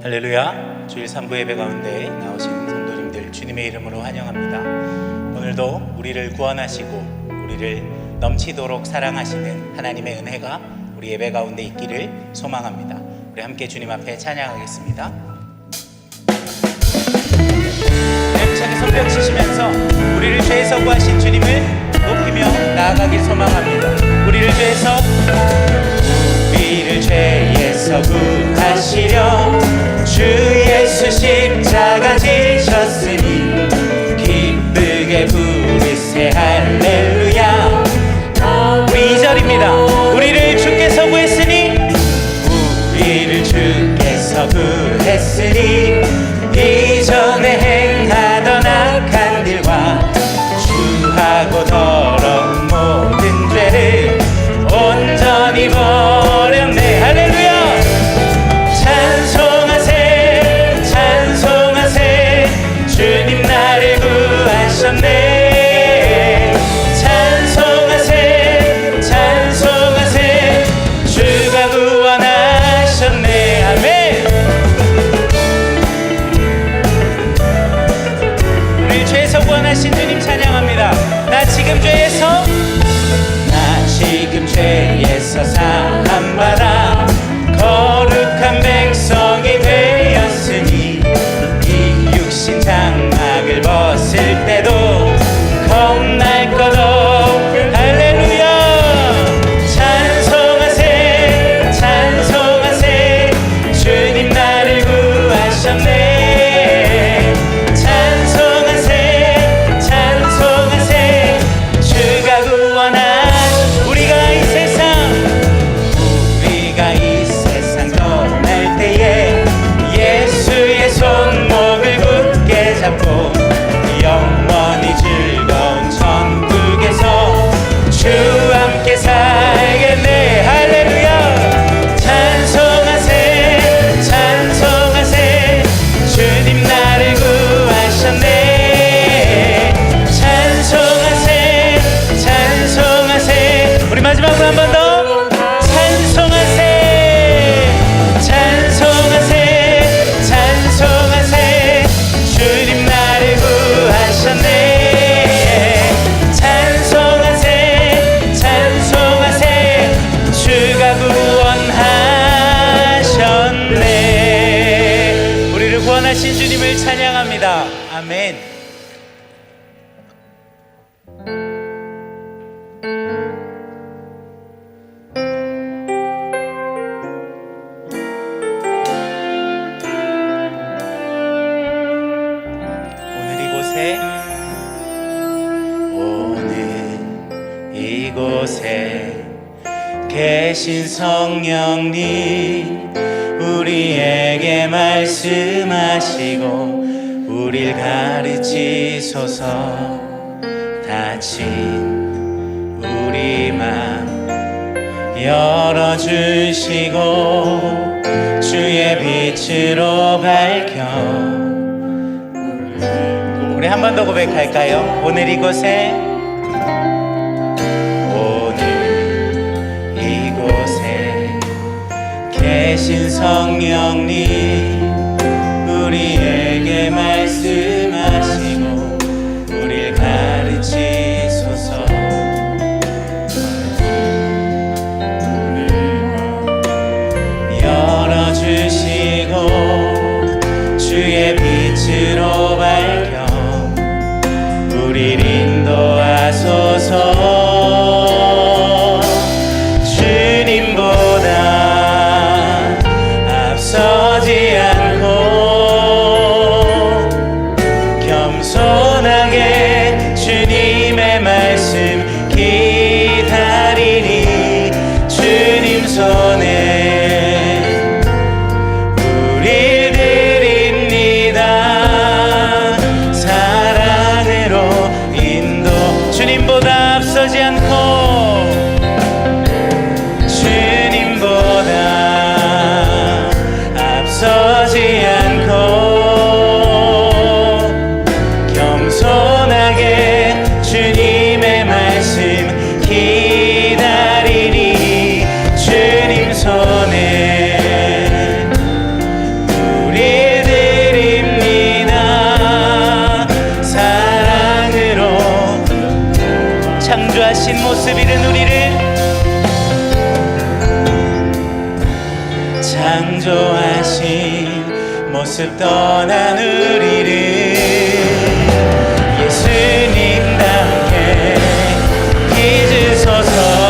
할렐루야. 주일 3부 예배 가운데 나오신 성도님들 주님의 이름으로 환영합니다. 오늘도 우리를 구원하시고 우리를 넘치도록 사랑하시는 하나님의 은혜가 우리 예배 가운데 있기를 소망합니다. 우리 함께 주님 앞에 찬양하겠습니다. 힘차게 손뼉 치시면서 우리를 죄에서 구하신 주님을 높이며 나아가길 소망합니다. 우리를 죄에서 구하시려 주 예수 십자가 지셨으니 기쁘게 부르세 할렐루야. 우리 2절입니다. 우리를 주께서 구했으니 이전에 행하던 악한 일과 주하고 더러운 모든 죄를 온전히 버렸네. 할렐루야. 찬송하세 주님 나를 구하셨네. 찬송하세 주가 구원하셨네. 아멘. 우리 죄에서 구원하신 주님 찬양합니다. 나 지금 죄에서 사함받아 거룩한 백성이 되었으니 이 육신 장막을 벗을 때도 겁날 것 없고 할렐루야. 찬송하세 주님 나를 구하셨네. 찬송하세 주가 구원하셨네. 우리가 이 세상 떠날 때에 예수의 손목을 굳게 잡고 영원히 즐거운 천국에서 주와 함께 살겠네. 할렐루야. 찬송하세 주님 나를 구하셨네. 찬송하세 우리 마지막으로 한 번 더 찬송하세 주님 나를 구하셨네. 찬송하세 주가 구원하셨네. 우리를 구원하신 주님을 찬양합니다. 아멘. 이곳에 계신 성령님 우리에게 말씀하시고 우릴 가르치소서. 닫힌 우리 맘 열어주시고 주의 빛으로 밝혀. 우리 한 번 더 고백할까요? 오늘 이곳에 계신 성령님 우리에게 말씀하시고 우릴 가르치소서. 열어주시고 주의 빛으로 밝혀 우릴 인도하소서. 서지 않고 겸손하게 주님의 말씀 기다리니 주님 손에 우릴 드립니다. 사랑으로 인도. 주님보다 앞서지 않고 서지 않고 겸손하게 주님의 말씀 기다리니 주님 손 창조하신 모습 잃은 우리를, 창조하신 모습 떠난 우리를 예수님답게 빚으소서.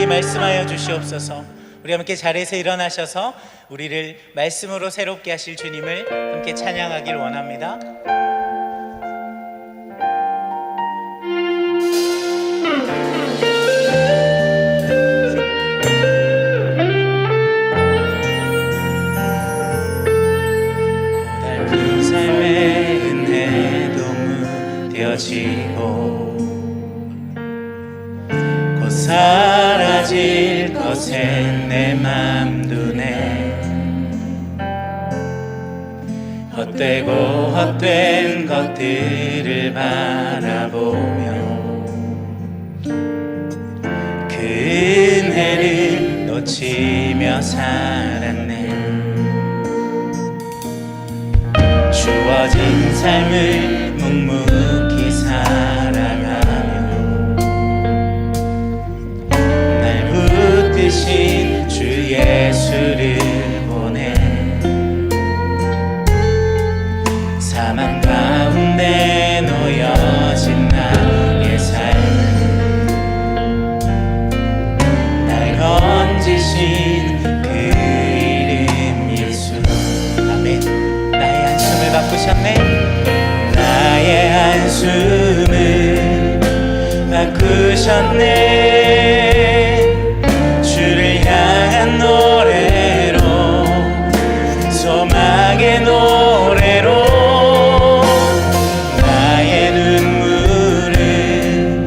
말씀하여 주시옵소서. 우리 함께 자리에서 일어나셔서 우리를 말씀으로 새롭게 하실 주님을 함께 찬양하길 원합니다. 고달픈 삶의 은혜도 무뎌지고 사라질 것에 내 맘두네. 헛되고 헛된 것들을 바라보며 그 은혜를 놓치며 살았네. 주어진 삶을 묵묵히 살아가 주 예수를 보내. 사망 가운데 놓여진 나의 삶을 날 건지신 그 이름 예수. 아멘. 나의 한숨을 바꾸셨네. 나의 한숨을 바꾸셨네. 노래로 소망의 노래로 나의 눈물을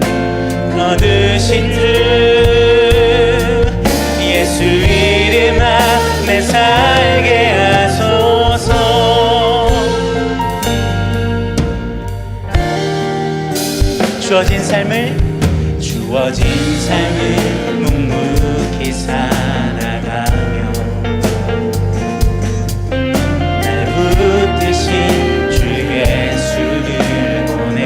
거두신 주 예수 이름 안에 살게 하소서. 주어진 삶을 묵묵히 살아가며 날 붙드신 주 예수를 보내.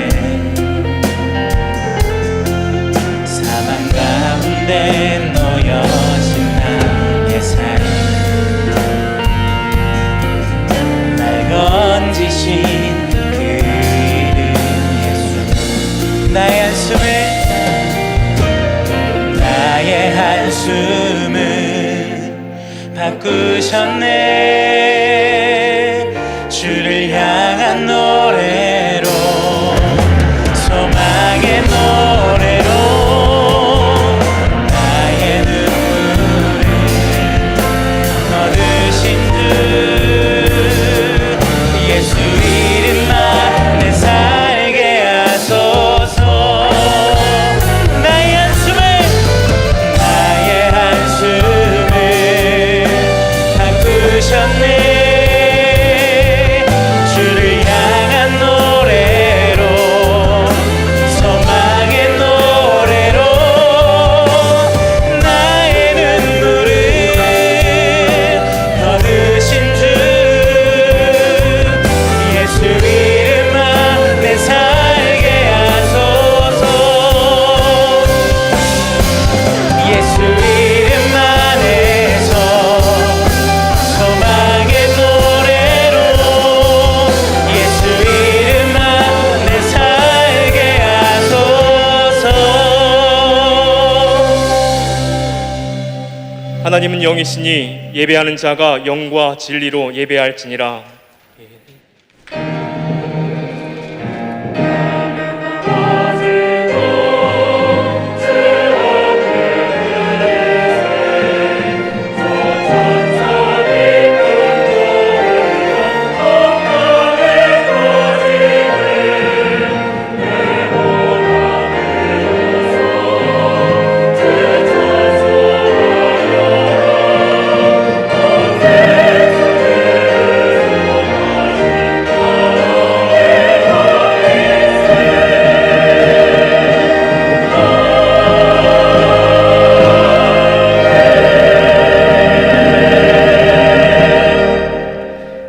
사망 가운데 놓여진 나의 삶 날 건지신 그 이름 예수. 나의 한숨을 바꾸셨네. 주를 향한 노래로 소망의 노래로 나의 눈물을 거두신 주 예수 이름 안에 살게 하소서. 주를 향한 하나님은 영이시니 예배하는 자가 영과 진리로 예배할지니라.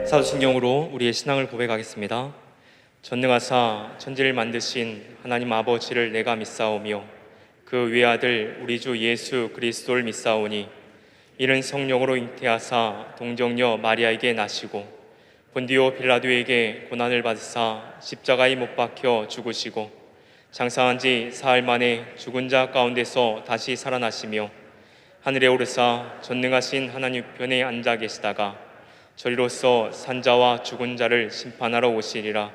사도신경으로 우리의 신앙을 고백하겠습니다. 전능하사 천지를 만드신 하나님 아버지를 내가 믿사오며 그 외아들 우리 주 예수 그리스도를 믿사오니 이는 성령으로 잉태하사 동정녀 마리아에게 나시고 본디오 빌라도에게 고난을 받으사 십자가에 못 박혀 죽으시고 장사한 지 사흘 만에 죽은 자 가운데서 다시 살아나시며 하늘에 오르사 전능하신 하나님 편에 앉아 계시다가 저리로서 산자와 죽은 자를 심판하러 오시리라.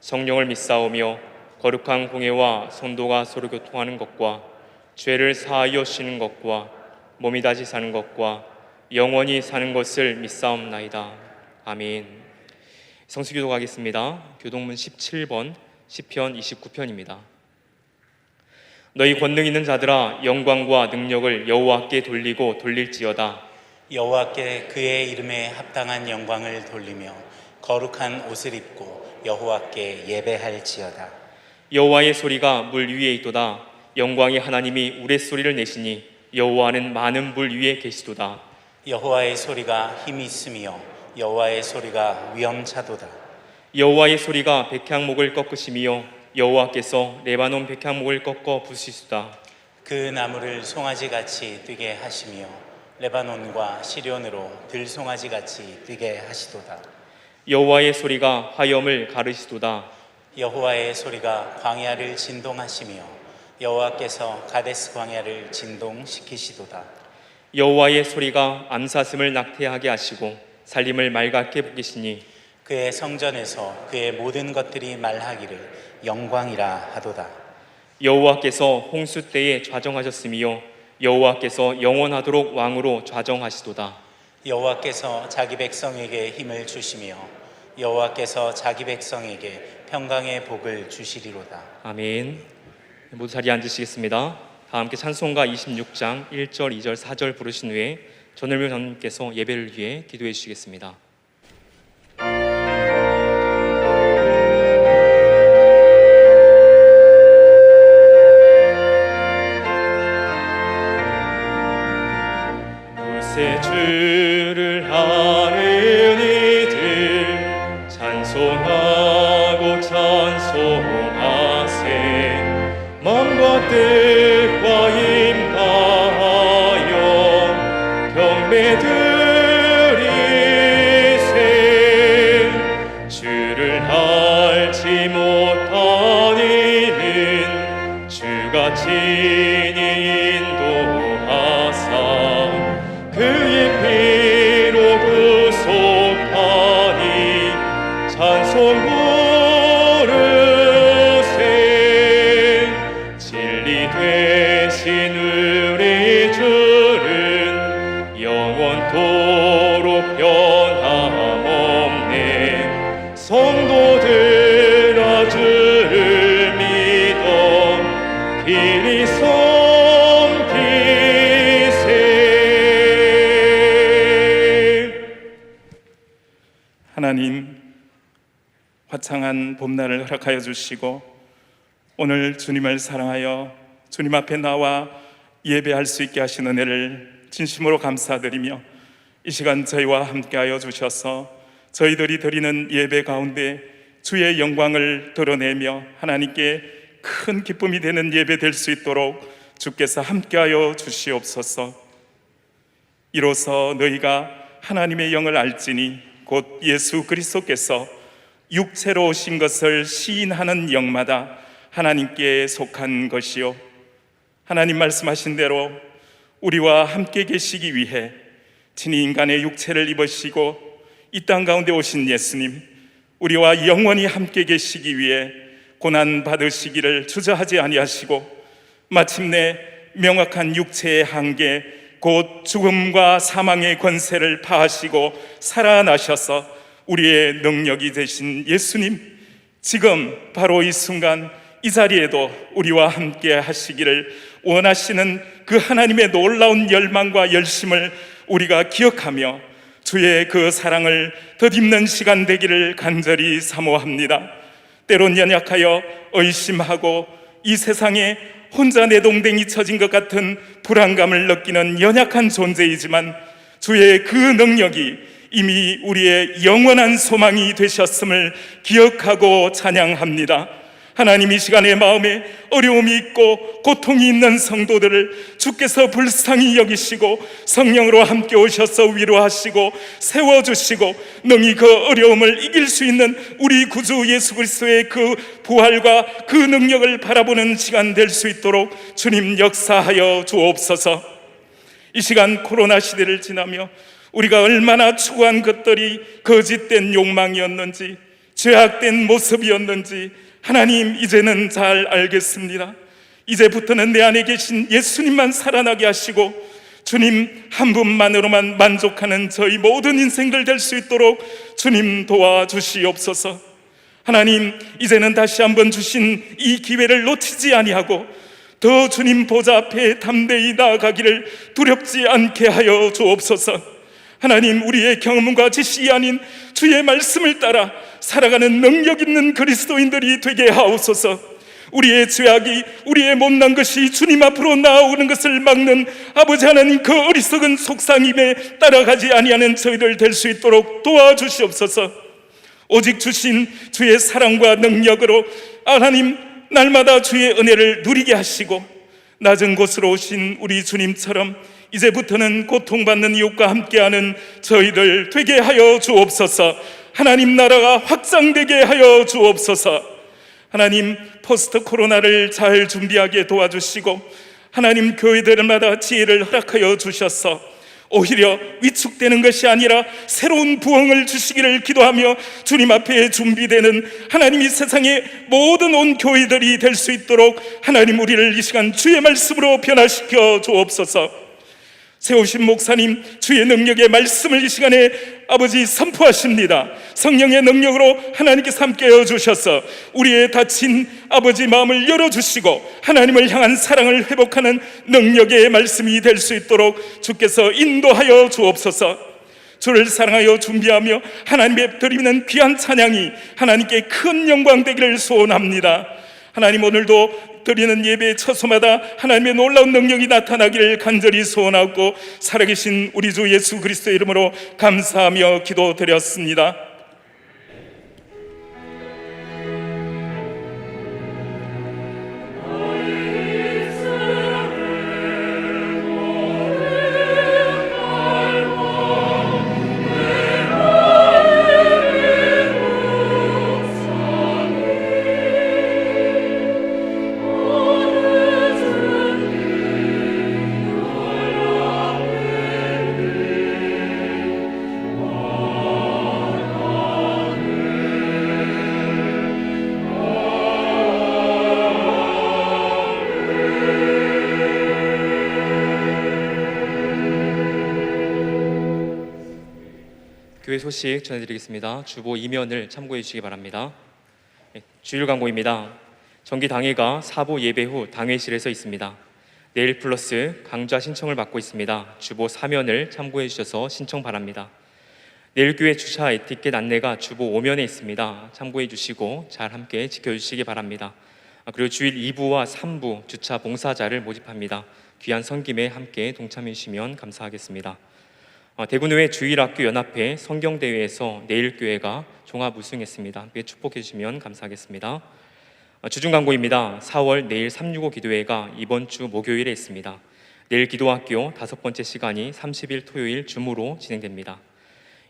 성령을 믿사오며 거룩한 공예와 성도가 서로 교통하는 것과 죄를 사하여 쉬는 것과 몸이 다시 사는 것과 영원히 사는 것을 믿사옵나이다. 아멘. 성수기도 가겠습니다. 교동문 17번 시편 29편입니다. 너희 권능 있는 자들아 영광과 능력을 여호와께 돌리고 돌릴지어다. 여호와께 그의 이름에 합당한 영광을 돌리며 거룩한 옷을 입고 여호와께 예배할지어다. 여호와의 소리가 물 위에 있도다. 영광의 하나님이 우레소리를 내시니 여호와는 많은 물 위에 계시도다. 여호와의 소리가 힘이 있으며 여호와의 소리가 위엄차도다. 여호와의 소리가 백향목을 꺾으시며 여호와께서 레바논 백향목을 꺾어 부수시다. 그 나무를 송아지같이 뛰게 하시며 레바논과 시련으로 들송아지같이 뛰게 하시도다. 여호와의 소리가 화염을 가르시도다. 여호와의 소리가 광야를 진동하시며 여호와께서 가데스 광야를 진동시키시도다. 여호와의 소리가 암사슴을 낙태하게 하시고 살림을 맑게 볶이시니 그의 성전에서 그의 모든 것들이 말하기를 영광이라 하도다. 여호와께서 홍수 때에 좌정하셨으며 여호와께서 영원하도록 왕으로 좌정하시도다. 여호와께서 자기 백성에게 힘을 주시며 여호와께서 자기 백성에게 평강의 복을 주시리로다. 아멘. 모두 자리에 앉으시겠습니다. 다 함께 찬송가 26장 1절, 2절, 4절 부르신 후에 전을명 전님께서 예배를 위해 기도해 주시겠습니다. 새 주를 아는 이들 찬송하고 찬송하세. 마음과 뜻과 힘 다하여 경배 드리세. 주를 알지 못한 이는 주가 친히 인도하사 그의 피로 구속하니 찬송 부르세. 진리 되신 우리 주는 영원토록 변함없네. 성도들아 주를 믿어 길이 하나님, 화창한 봄날을 허락하여 주시고 오늘 주님을 사랑하여 주님 앞에 나와 예배할 수 있게 하신 은혜를 진심으로 감사드리며 이 시간 저희와 함께하여 주셔서 저희들이 드리는 예배 가운데 주의 영광을 드러내며 하나님께 큰 기쁨이 되는 예배 될 수 있도록 주께서 함께하여 주시옵소서. 이로써 너희가 하나님의 영을 알지니 곧 예수 그리스도께서 육체로 오신 것을 시인하는 영마다 하나님께 속한 것이요 하나님 말씀하신 대로 우리와 함께 계시기 위해 친히 인간의 육체를 입으시고 이 땅 가운데 오신 예수님, 우리와 영원히 함께 계시기 위해 고난 받으시기를 주저하지 아니하시고 마침내 명확한 육체의 한계, 곧 죽음과 사망의 권세를 파하시고 살아나셔서 우리의 능력이 되신 예수님, 지금 바로 이 순간 이 자리에도 우리와 함께 하시기를 원하시는 그 하나님의 놀라운 열망과 열심을 우리가 기억하며 주의 그 사랑을 덧입는 시간 되기를 간절히 사모합니다. 때론 연약하여 의심하고 이 세상에 혼자 내동댕이 쳐진 것 같은 불안감을 느끼는 연약한 존재이지만 주의 그 능력이 이미 우리의 영원한 소망이 되셨음을 기억하고 찬양합니다. 하나님, 이 시간에 마음에 어려움이 있고 고통이 있는 성도들을 주께서 불쌍히 여기시고 성령으로 함께 오셔서 위로하시고 세워주시고 능히 그 어려움을 이길 수 있는 우리 구주 예수 그리스도의 그 부활과 그 능력을 바라보는 시간 될 수 있도록 주님 역사하여 주옵소서. 이 시간 코로나 시대를 지나며 우리가 얼마나 추구한 것들이 거짓된 욕망이었는지, 죄악된 모습이었는지 하나님 이제는 잘 알겠습니다. 이제부터는 내 안에 계신 예수님만 살아나게 하시고 주님 한 분만으로만 만족하는 저희 모든 인생들 될 수 있도록 주님 도와주시옵소서. 하나님, 이제는 다시 한번 주신 이 기회를 놓치지 아니하고 더 주님 보좌 앞에 담대히 나아가기를 두렵지 않게 하여 주옵소서. 하나님, 우리의 경험과 지식이 아닌 주의 말씀을 따라 살아가는 능력 있는 그리스도인들이 되게 하옵소서. 우리의 죄악이, 우리의 못난 것이 주님 앞으로 나아오는 것을 막는 아버지 하나님, 그 어리석은 속상임에 따라가지 아니하는 저희들 될 수 있도록 도와주시옵소서. 오직 주신 주의 사랑과 능력으로 하나님 날마다 주의 은혜를 누리게 하시고 낮은 곳으로 오신 우리 주님처럼 이제부터는 고통받는 이웃과 함께하는 저희들 되게 하여 주옵소서. 하나님 나라가 확장되게 하여 주옵소서. 하나님, 포스트 코로나를 잘 준비하게 도와주시고 하나님 교회들마다 지혜를 허락하여 주셔서 오히려 위축되는 것이 아니라 새로운 부흥을 주시기를 기도하며 주님 앞에 준비되는 하나님 이 세상의 모든 온 교회들이 될 수 있도록 하나님 우리를 이 시간 주의 말씀으로 변화시켜 주옵소서. 세우신 목사님, 주의 능력의 말씀을 이 시간에 아버지 선포하십니다. 성령의 능력으로 하나님께서 함께해 주셔서 우리의 다친 아버지 마음을 열어주시고 하나님을 향한 사랑을 회복하는 능력의 말씀이 될 수 있도록 주께서 인도하여 주옵소서. 주를 사랑하여 준비하며 하나님께 드리는 귀한 찬양이 하나님께 큰 영광 되기를 소원합니다. 하나님, 오늘도 드리는 예배 처소마다 하나님의 놀라운 능력이 나타나기를 간절히 소원하고 살아계신 우리 주 예수 그리스도의 이름으로 감사하며 기도드렸습니다. 교회 소식 전해드리겠습니다. 주보 이면을 참고해 주시기 바랍니다. 주일 광고입니다. 정기 당회가 사부 예배 후 당회실에서 있습니다. 내일 플러스 강좌 신청을 받고 있습니다. 주보 사면을 참고해 주셔서 신청 바랍니다. 내일 교회 주차 에티켓 안내가 주보 5면에 있습니다. 참고해 주시고 잘 함께 지켜주시기 바랍니다. 그리고 주일 2부와 3부 주차 봉사자를 모집합니다. 귀한 섬김에 함께 동참해 주시면 감사하겠습니다. 대구교회 주일학교 연합회 성경대회에서 내일 교회가 종합 우승했습니다. 함께 축복해 주시면 감사하겠습니다. 주중 광고입니다. 4월 내일 365 기도회가 이번 주 목요일에 있습니다. 내일 기도학교 5번째 시간이 30일 토요일 줌으로 진행됩니다.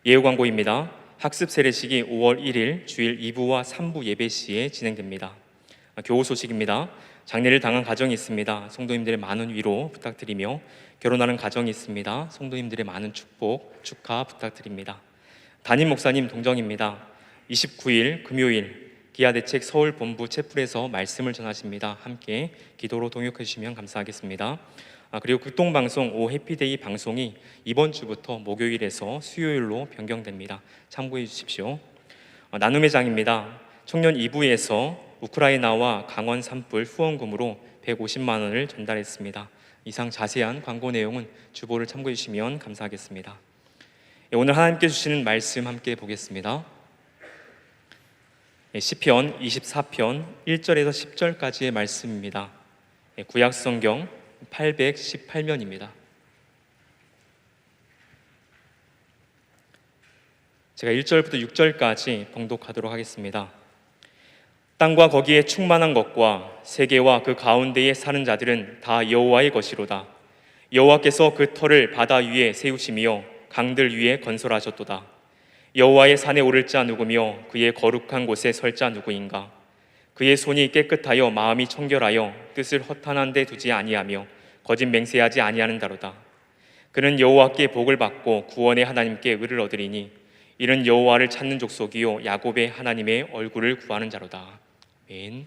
예우 광고입니다. 학습 세례식이 5월 1일 주일 2부와 3부 예배 시에 진행됩니다. 교우 소식입니다. 장례를 당한 가정이 있습니다. 성도님들의 많은 위로 부탁드리며, 결혼하는 가정이 있습니다. 성도님들의 많은 축복, 축하 부탁드립니다. 담임 목사님 동정입니다. 29일 금요일 기아대책 서울본부 채플에서 말씀을 전하십니다. 함께 기도로 동역해 주시면 감사하겠습니다. 그리고 극동방송 오 해피데이 방송이 이번 주부터 목요일에서 수요일로 변경됩니다. 참고해 주십시오. 나눔의 장입니다. 청년 2부에서 우크라이나와 강원 산불 후원금으로 150만 원을 전달했습니다. 이상 자세한 광고 내용은 주보를 참고해 주시면 감사하겠습니다. 오늘 하나님께 주시는 말씀 함께 보겠습니다. 시편 24편 1절에서 10절까지의 말씀입니다. 구약성경 818면입니다. 제가 1절부터 6절까지 봉독하도록 하겠습니다. 땅과 거기에 충만한 것과 세계와 그 가운데에 사는 자들은 다 여호와의 것이로다. 여호와께서 그 터를 바다 위에 세우시며 강들 위에 건설하셨도다. 여호와의 산에 오를 자 누구며 그의 거룩한 곳에 설 자 누구인가? 그의 손이 깨끗하여 마음이 청결하여 뜻을 허탄한 데 두지 아니하며 거짓 맹세하지 아니하는다로다. 그는 여호와께 복을 받고 구원의 하나님께 의를 얻으리니 이는 여호와를 찾는 족속이요 야곱의 하나님의 얼굴을 구하는 자로다. 아멘.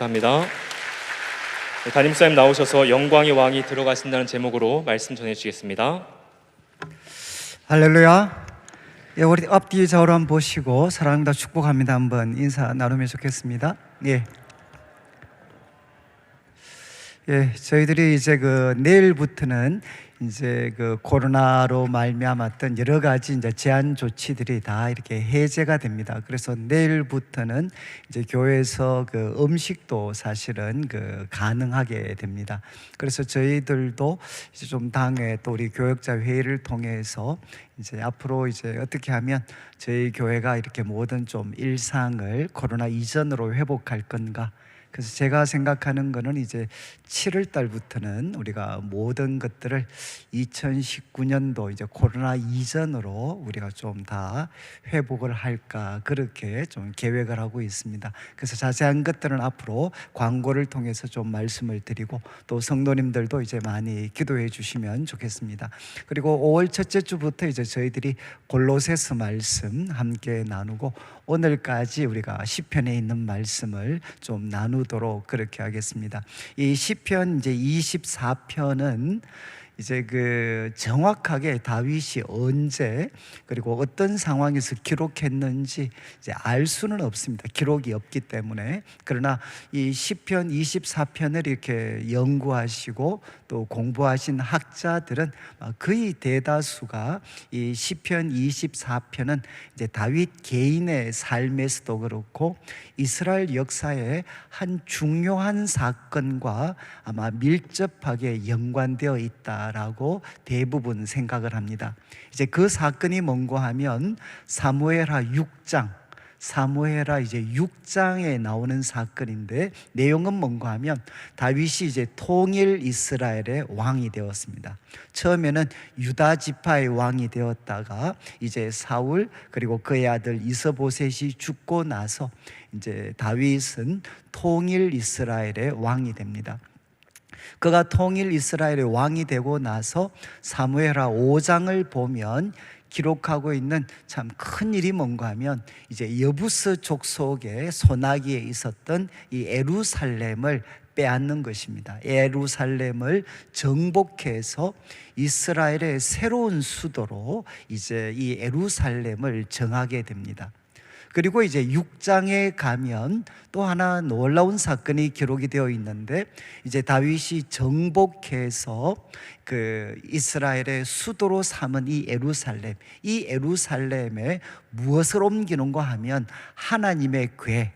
감사합니다. 담임목사님 나오셔서 영광의 왕이 들어가신다는 제목으로 말씀 전해주시겠습니다. 할렐루야. 예, 우리 앞뒤 좌우로 한번 보시고 사랑합니다, 축복합니다 한번 인사 나누면 좋겠습니다. 예. 예, 저희들이 이제 내일부터는 이제 코로나로 말미암았던 여러 가지 이제 제한 조치들이 다 이렇게 해제가 됩니다. 그래서 내일부터는 이제 교회에서 음식도 사실은 가능하게 됩니다. 그래서 저희들도 이제 좀 당에 또 우리 교역자 회의를 통해서 이제 앞으로 이제 어떻게 하면 저희 교회가 이렇게 모든 좀 일상을 코로나 이전으로 회복할 건가. 그래서 제가 생각하는 거는 이제 7월 달부터는 우리가 모든 것들을 2019년도 이제 코로나 이전으로 우리가 좀 다 회복을 할까 그렇게 좀 계획을 하고 있습니다. 그래서 자세한 것들은 앞으로 광고를 통해서 좀 말씀을 드리고 또 성도님들도 이제 많이 기도해 주시면 좋겠습니다. 그리고 5월 첫째 주부터 이제 저희들이 골로새서 말씀 함께 나누고 오늘까지 우리가 시편에 있는 말씀을 좀 나누도록 그렇게 하겠습니다. 이 시편 이제 24편은 이제 정확하게 다윗이 언제 그리고 어떤 상황에서 기록했는지 이제 알 수는 없습니다. 기록이 없기 때문에. 그러나 이 시편 24편을 이렇게 연구하시고 또 공부하신 학자들은 거의 대다수가 이 시편 24편은 이제 다윗 개인의 삶에서도 그렇고 이스라엘 역사의 한 중요한 사건과 아마 밀접하게 연관되어 있다라고 대부분 생각을 합니다. 이제 그 사건이 뭔가 하면 사무엘하 6장 사무엘하 이제 6장에 나오는 사건인데 내용은 뭔가 하면 다윗이 이제 통일 이스라엘의 왕이 되었습니다. 처음에는 유다 지파의 왕이 되었다가 이제 사울 그리고 그의 아들 이스보셋이 죽고 나서 이제 다윗은 통일 이스라엘의 왕이 됩니다. 그가 통일 이스라엘의 왕이 되고 나서 사무엘하 5장을 보면 기록하고 있는 참 큰 일이 뭔가 하면 이제 여부스 족속의 소나기에 있었던 이 예루살렘을 빼앗는 것입니다. 예루살렘을 정복해서 이스라엘의 새로운 수도로 이제 이 예루살렘을 정하게 됩니다. 그리고 이제 6장에 가면 또 하나 놀라운 사건이 기록이 되어 있는데 이제 다윗이 정복해서 이스라엘의 수도로 삼은 이 예루살렘에 무엇을 옮기는가 하면 하나님의 궤,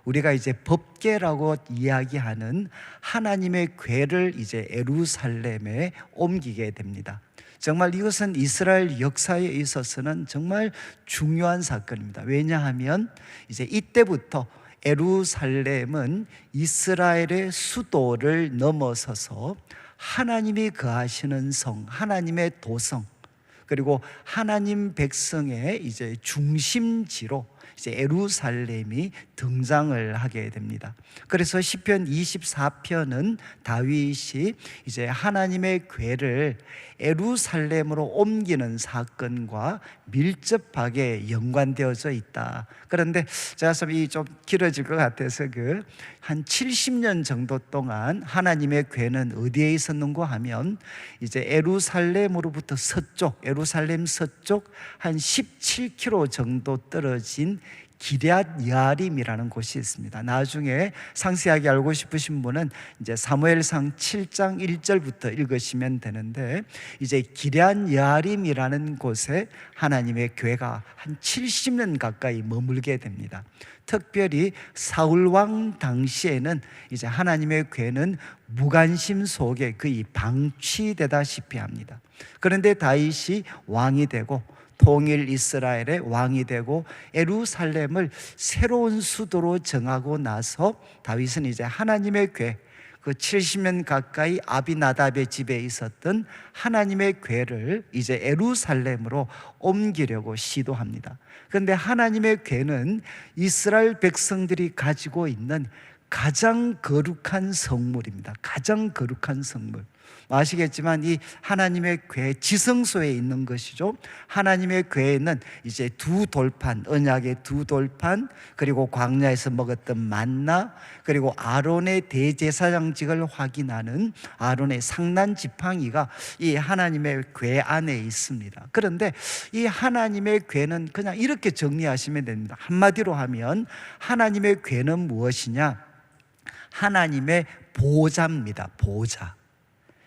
우리가 이제 법궤라고 이야기하는 하나님의 궤를 이제 예루살렘에 옮기게 됩니다. 정말 이것은 이스라엘 역사에 있어서는 정말 중요한 사건입니다. 왜냐하면 이제 이때부터 예루살렘은 이스라엘의 수도를 넘어서서 하나님이 거하시는 성, 하나님의 도성, 그리고 하나님 백성의 이제 중심지로 이제 예루살렘이 등장을 하게 됩니다. 그래서 시편 24편은 다윗이 이제 하나님의 궤를 예루살렘으로 옮기는 사건과 밀접하게 연관되어져 있다. 그런데 제가 좀 길어질 것 같아서 한 70년 정도 동안 하나님의 궤는 어디에 있었는가 하면 이제 예루살렘으로부터 예루살렘 서쪽 한 17km 정도 떨어진 기럇 여아림이라는 곳이 있습니다. 나중에 상세하게 알고 싶으신 분은 이제 사무엘상 7장 1절부터 읽으시면 되는데 이제 기럇 여아림이라는 곳에 하나님의 궤가 한 70년 가까이 머물게 됩니다. 특별히 사울 왕 당시에는 이제 하나님의 궤는 무관심 속에 거의 방치되다시피 합니다. 그런데 다윗이 왕이 되고 통일 이스라엘의 왕이 되고 예루살렘을 새로운 수도로 정하고 나서 다윗은 이제 하나님의 궤, 70년 가까이 아비나답의 집에 있었던 하나님의 궤를 이제 예루살렘으로 옮기려고 시도합니다. 그런데 하나님의 궤는 이스라엘 백성들이 가지고 있는 가장 거룩한 성물입니다. 가장 거룩한 성물. 아시겠지만 이 하나님의 궤 지성소에 있는 것이죠. 하나님의 궤에는 이제 두 돌판, 언약의 두 돌판, 그리고 광야에서 먹었던 만나, 그리고 아론의 대제사장직을 확인하는 아론의 상난 지팡이가 이 하나님의 궤 안에 있습니다. 그런데 이 하나님의 궤는 그냥 이렇게 정리하시면 됩니다. 한마디로 하면 하나님의 궤는 무엇이냐? 하나님의 보좌입니다. 보좌.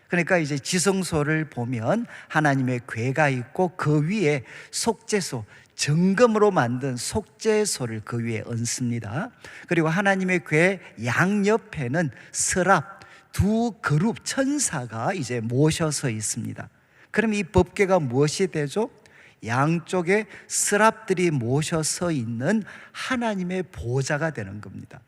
그러니까 이제 지성소를 보면 하나님의 궤가 있고 그 위에 속죄소, 정금으로 만든 속죄소를 그 위에 얹습니다. 그리고 하나님의 궤 양옆에는 서랍, 두 그룹 천사가 이제 모셔서 있습니다. 그럼 이 법궤가 무엇이 되죠? 양쪽에 서랍들이 모셔서 있는 하나님의 보좌가 되는 겁니다.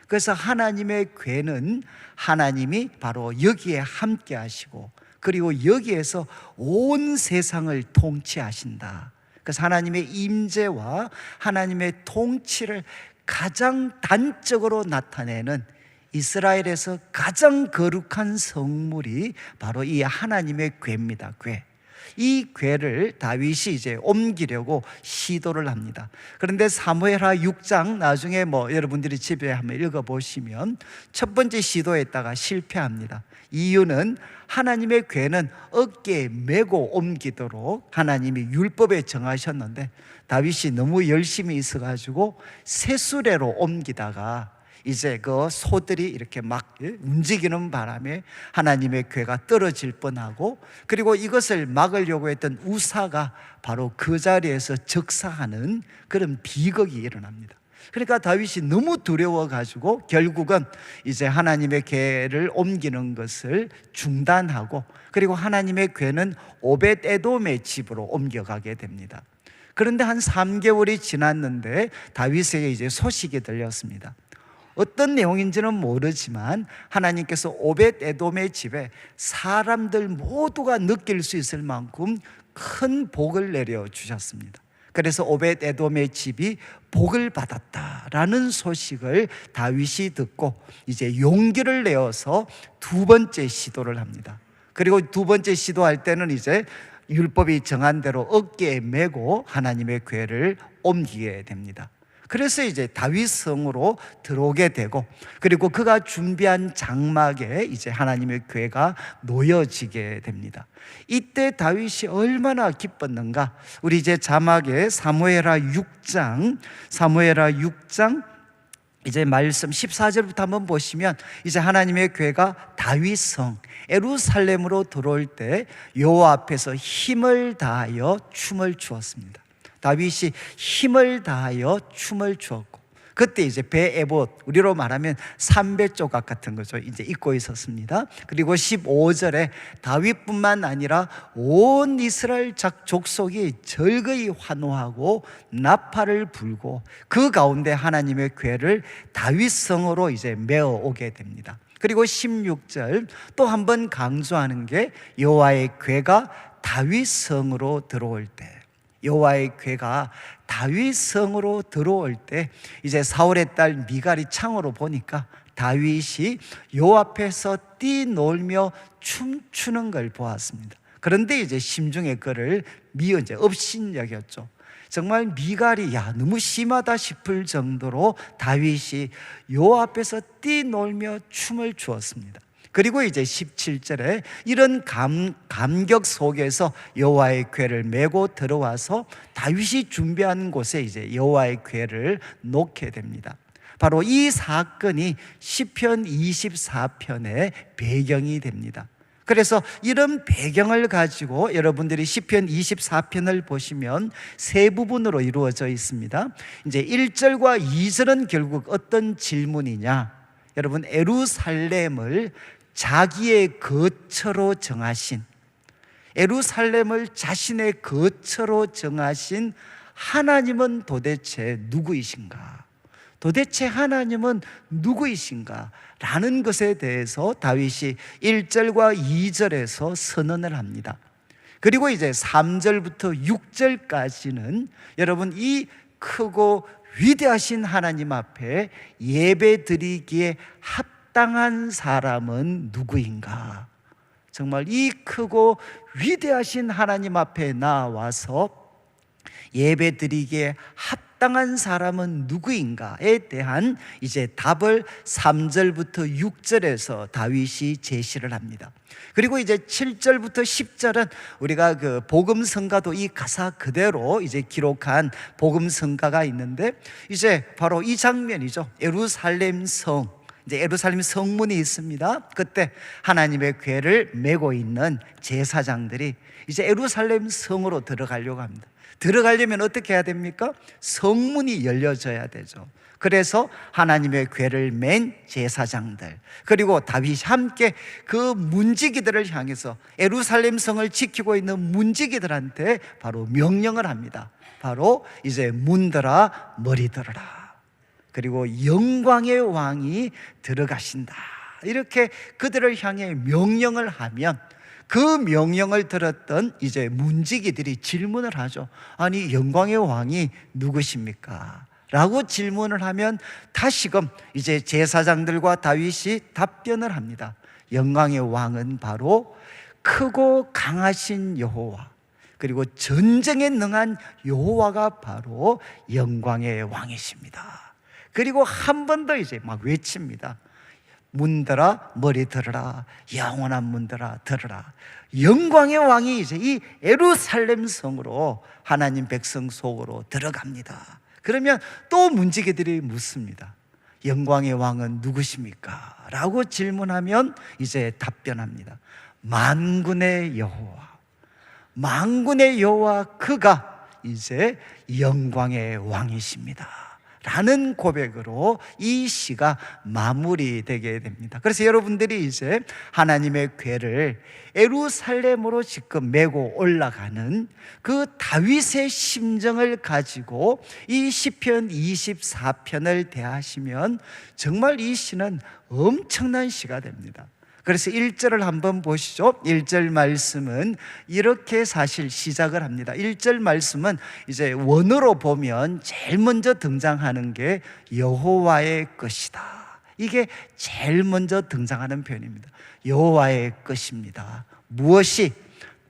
그래서 하나님의 궤는 하나님이 바로 여기에 함께 하시고 그리고 여기에서 온 세상을 통치하신다. 그래서 하나님의 임재와 하나님의 통치를 가장 단적으로 나타내는 이스라엘에서 가장 거룩한 성물이 바로 이 하나님의 궤입니다. 궤. 이 궤를 다윗이 이제 옮기려고 시도를 합니다. 그런데 사무엘하 6장 나중에 여러분들이 집에 한번 읽어보시면 첫 번째 시도했다가 실패합니다. 이유는 하나님의 궤는 어깨에 메고 옮기도록 하나님이 율법에 정하셨는데 다윗이 너무 열심히 있어가지고 새수레로 옮기다가 이제 그 소들이 이렇게 막 움직이는 바람에 하나님의 궤가 떨어질 뻔하고 그리고 이것을 막으려고 했던 우사가 바로 그 자리에서 즉사하는 그런 비극이 일어납니다. 그러니까 다윗이 너무 두려워가지고 결국은 이제 하나님의 궤를 옮기는 것을 중단하고 그리고 하나님의 궤는 오벳 에돔의 집으로 옮겨가게 됩니다. 그런데 한 3개월이 지났는데 다윗에게 이제 소식이 들렸습니다. 어떤 내용인지는 모르지만 하나님께서 오벳 에돔의 집에 사람들 모두가 느낄 수 있을 만큼 큰 복을 내려주셨습니다. 그래서 오벳 에돔의 집이 복을 받았다라는 소식을 다윗이 듣고 이제 용기를 내어서 두 번째 시도를 합니다. 그리고 두 번째 시도할 때는 이제 율법이 정한 대로 어깨에 메고 하나님의 궤를 옮기게 됩니다. 그래서 이제 다윗 성으로 들어오게 되고 그리고 그가 준비한 장막에 이제 하나님의 궤가 놓여지게 됩니다. 이때 다윗이 얼마나 기뻤는가? 우리 이제 자막에 사무엘하 6장 이제 말씀 14절부터 한번 보시면 이제 하나님의 궤가 다윗성 예루살렘으로 들어올 때 여호와 앞에서 힘을 다하여 춤을 추었습니다. 다윗이 힘을 다하여 춤을 추었고 그때 이제 배에봇 우리로 말하면 삼배 조각 같은 거죠. 이제 입고 있었습니다. 그리고 15절에 다윗뿐만 아니라 온 이스라엘 족속이 절거히 환호하고 나팔을 불고 그 가운데 하나님의 궤를 다윗성으로 이제 메어 오게 됩니다. 그리고 16절 또 한 번 강조하는 게 여호와의 궤가 다윗성으로 들어올 때 여호와의 궤가 다윗성으로 들어올 때 이제 사울의 딸 미갈이 창으로 보니까 다윗이 요 앞에서 뛰놀며 춤추는 걸 보았습니다. 그런데 이제 심중에 그를 미어 이제 업신여겼죠. 정말 미갈이 너무 심하다 싶을 정도로 다윗이 요 앞에서 뛰놀며 춤을 추었습니다. 그리고 이제 17절에 이런 감격 속에서 여호와의 궤를 메고 들어와서 다윗이 준비한 곳에 이제 여호와의 궤를 놓게 됩니다. 바로 이 사건이 시편 24편의 배경이 됩니다. 그래서 이런 배경을 가지고 여러분들이 시편 24편을 보시면 세 부분으로 이루어져 있습니다. 이제 1절과 2절은 결국 어떤 질문이냐? 여러분, 예루살렘을 자기의 거처로 정하신, 예루살렘을 자신의 거처로 정하신 하나님은 도대체 누구이신가? 도대체 하나님은 누구이신가? 라는 것에 대해서 다윗이 1절과 2절에서 선언을 합니다. 그리고 이제 3절부터 6절까지는 여러분 이 크고 위대하신 하나님 앞에 예배 드리기에 합당한 사람은 누구인가? 정말 이 크고 위대하신 하나님 앞에 나와서 예배 드리기에 합당한 사람은 누구인가에 대한 이제 답을 3절부터 6절에서 다윗이 제시를 합니다. 그리고 이제 7절부터 10절은 우리가 그 복음성가도 이 가사 그대로 이제 기록한 복음성가가 있는데 이제 바로 이 장면이죠. 예루살렘 성, 이제 예루살렘 성문이 있습니다. 그때 하나님의 궤를 메고 있는 제사장들이 이제 예루살렘 성으로 들어가려고 합니다. 들어가려면 어떻게 해야 됩니까? 성문이 열려져야 되죠. 그래서 하나님의 궤를 맨 제사장들, 그리고 다윗이 함께 그 문지기들을 향해서 예루살렘 성을 지키고 있는 문지기들한테 바로 명령을 합니다. 바로 이제 문들아 머리 들어라, 그리고 영광의 왕이 들어가신다, 이렇게 그들을 향해 명령을 하면 그 명령을 들었던 이제 문지기들이 질문을 하죠. 아니, 영광의 왕이 누구십니까? 라고 질문을 하면 다시금 이제 제사장들과 다윗이 답변을 합니다. 영광의 왕은 바로 크고 강하신 여호와, 그리고 전쟁에 능한 여호와가 바로 영광의 왕이십니다. 그리고 한 번 더 이제 막 외칩니다. 문들아 머리 들어라, 영원한 문들아 들어라. 영광의 왕이 이제 이 예루살렘 성으로 하나님 백성 속으로 들어갑니다. 그러면 또 문지기들이 묻습니다. 영광의 왕은 누구십니까? 라고 질문하면 이제 답변합니다. 만군의 여호와, 만군의 여호와, 그가 이제 영광의 왕이십니다 라는 고백으로 이 시가 마무리되게 됩니다. 그래서 여러분들이 이제 하나님의 궤를 예루살렘으로 지금 메고 올라가는 그 다윗의 심정을 가지고 이 시편 24편을 대하시면 정말 이 시는 엄청난 시가 됩니다. 그래서 1절을 한번 보시죠. 1절 말씀은 이렇게 사실 시작을 합니다. 1절 말씀은 이제 원어로 보면 제일 먼저 등장하는 게 여호와의 것이다. 이게 제일 먼저 등장하는 표현입니다. 여호와의 것입니다. 무엇이?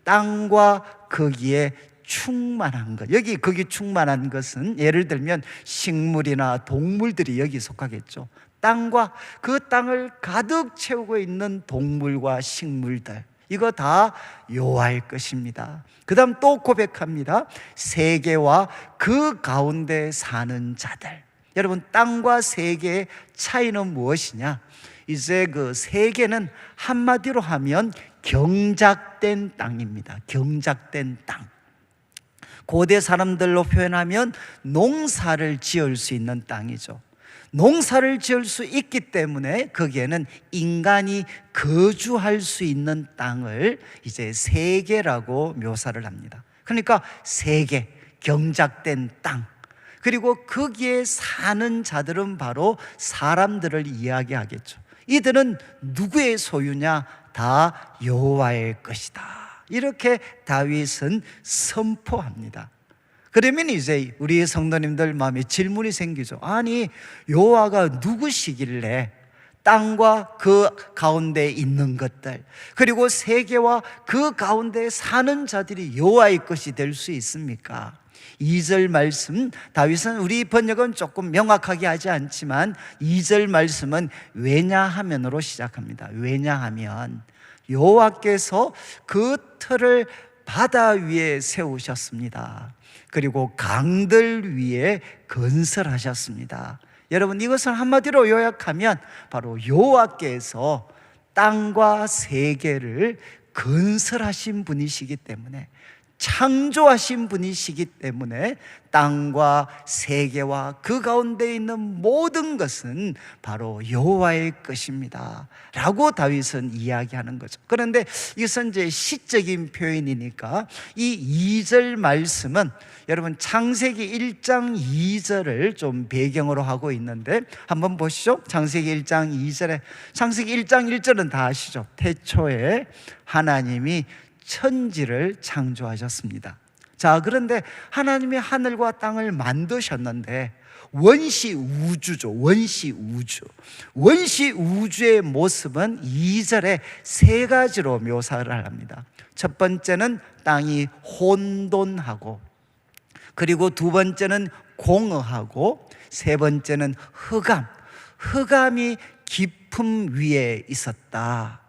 땅과 거기에 충만한 것. 여기 거기 충만한 것은 예를 들면 식물이나 동물들이 여기 속하겠죠. 땅과 그 땅을 가득 채우고 있는 동물과 식물들, 이거 다 여호와의 것입니다. 그 다음 또 고백합니다. 세계와 그 가운데 사는 자들. 여러분, 땅과 세계의 차이는 무엇이냐? 이제 그 세계는 한마디로 하면 경작된 땅입니다. 경작된 땅. 고대 사람들로 표현하면 농사를 지을 수 있는 땅이죠. 농사를 지을 수 있기 때문에 거기에는 인간이 거주할 수 있는 땅을 이제 세계라고 묘사를 합니다. 그러니까 세계, 경작된 땅, 그리고 거기에 사는 자들은 바로 사람들을 이야기하겠죠. 이들은 누구의 소유냐? 다 여호와의 것이다. 이렇게 다윗은 선포합니다. 그러면 이제 우리 성도님들 마음에 질문이 생기죠. 아니, 여호와가 누구시길래 땅과 그 가운데 있는 것들, 그리고 세계와 그 가운데 사는 자들이 여호와의 것이 될 수 있습니까? 2절 말씀, 다윗은 우리 번역은 조금 명확하게 하지 않지만 2절 말씀은 왜냐하면으로 시작합니다. 왜냐하면 여호와께서 그 틀을 바다 위에 세우셨습니다. 그리고 강들 위에 건설하셨습니다. 여러분, 이것을 한마디로 요약하면 바로 여호와께서 땅과 세계를 건설하신 분이시기 때문에, 창조하신 분이시기 때문에 땅과 세계와 그 가운데 있는 모든 것은 바로 여호와의 것입니다 라고 다윗은 이야기하는 거죠. 그런데 이것은 이제 시적인 표현이니까 이 2절 말씀은 여러분 창세기 1장 2절을 좀 배경으로 하고 있는데 한번 보시죠. 창세기 1장 2절에, 창세기 1장 1절은 다 아시죠? 태초에 하나님이 천지를 창조하셨습니다. 자, 그런데 하나님이 하늘과 땅을 만드셨는데 원시 우주죠. 원시 우주. 원시 우주의 모습은 2절에 세 가지로 묘사를 합니다. 첫 번째는 땅이 혼돈하고, 그리고 두 번째는 공허하고, 세 번째는 흑암. 흑암이 깊음 위에 있었다.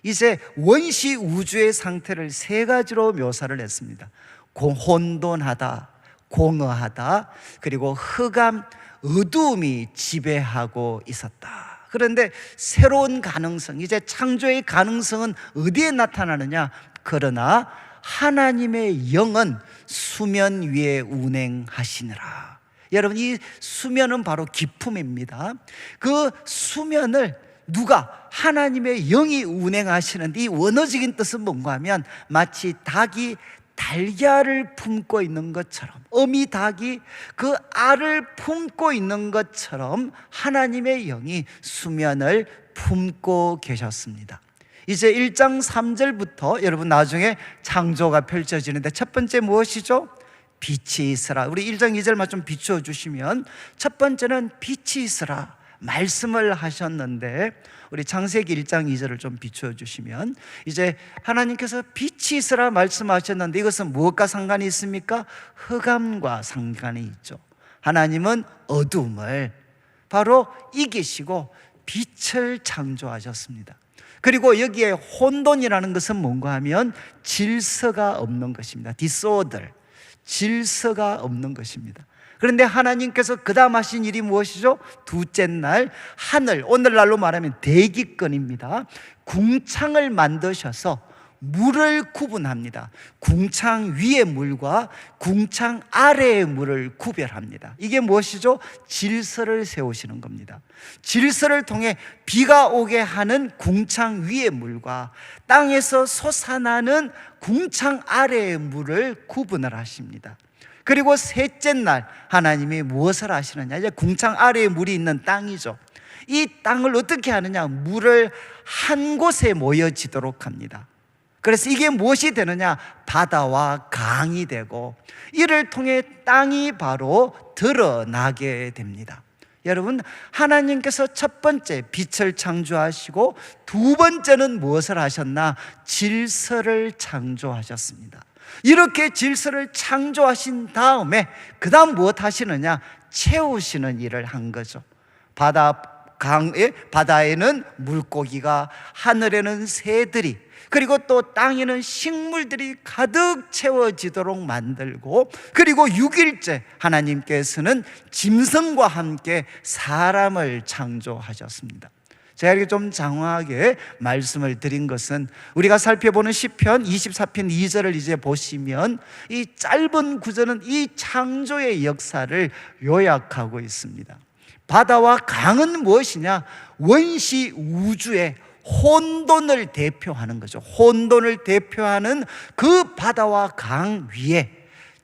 이제 원시 우주의 상태를 세 가지로 묘사를 했습니다. 혼돈하다, 공허하다, 그리고 흑암, 어두움이 지배하고 있었다. 그런데 새로운 가능성, 이제 창조의 가능성은 어디에 나타나느냐? 그러나 하나님의 영은 수면 위에 운행하시니라. 여러분, 이 수면은 바로 기품입니다. 그 수면을 누가? 하나님의 영이 운행하시는데, 이 원어적인 뜻은 뭔가 하면 마치 닭이 달걀을 품고 있는 것처럼, 어미 닭이 그 알을 품고 있는 것처럼 하나님의 영이 수면을 품고 계셨습니다. 이제 1장 3절부터 여러분 나중에 창조가 펼쳐지는데, 첫 번째 무엇이죠? 빛이 있으라. 우리 1장 2절만 좀 비추어 주시면, 첫 번째는 빛이 있으라 말씀을 하셨는데, 우리 창세기 1장 2절을 좀 비추어 주시면, 이제 하나님께서 빛이 있으라 말씀하셨는데 이것은 무엇과 상관이 있습니까? 흑암과 상관이 있죠. 하나님은 어둠을 바로 이기시고 빛을 창조하셨습니다. 그리고 여기에 혼돈이라는 것은 뭔가 하면 질서가 없는 것입니다. disorder, 질서가 없는 것입니다. 그런데 하나님께서 그 다음 하신 일이 무엇이죠? 둘째 날 하늘, 오늘날로 말하면 대기권입니다. 궁창을 만드셔서 물을 구분합니다. 궁창 위의 물과 궁창 아래의 물을 구별합니다. 이게 무엇이죠? 질서를 세우시는 겁니다. 질서를 통해 비가 오게 하는 궁창 위의 물과 땅에서 솟아나는 궁창 아래의 물을 구분을 하십니다. 그리고 셋째 날 하나님이 무엇을 하시느냐? 이제 궁창 아래에 물이 있는 땅이죠. 이 땅을 어떻게 하느냐? 물을 한 곳에 모여지도록 합니다. 그래서 이게 무엇이 되느냐? 바다와 강이 되고, 이를 통해 땅이 바로 드러나게 됩니다. 여러분, 하나님께서 첫 번째 빛을 창조하시고 두 번째는 무엇을 하셨나? 질서를 창조하셨습니다. 이렇게 질서를 창조하신 다음에 그 다음 무엇 하시느냐? 채우시는 일을 한 거죠. 바다에는 물고기가, 하늘에는 새들이, 그리고 또 땅에는 식물들이 가득 채워지도록 만들고, 그리고 6일째 하나님께서는 짐승과 함께 사람을 창조하셨습니다. 제가 이렇게 좀 장황하게 말씀을 드린 것은, 우리가 살펴보는 시편 24편 2절을 이제 보시면 이 짧은 구절은 이 창조의 역사를 요약하고 있습니다. 바다와 강은 무엇이냐? 원시 우주의 혼돈을 대표하는 거죠. 혼돈을 대표하는 그 바다와 강 위에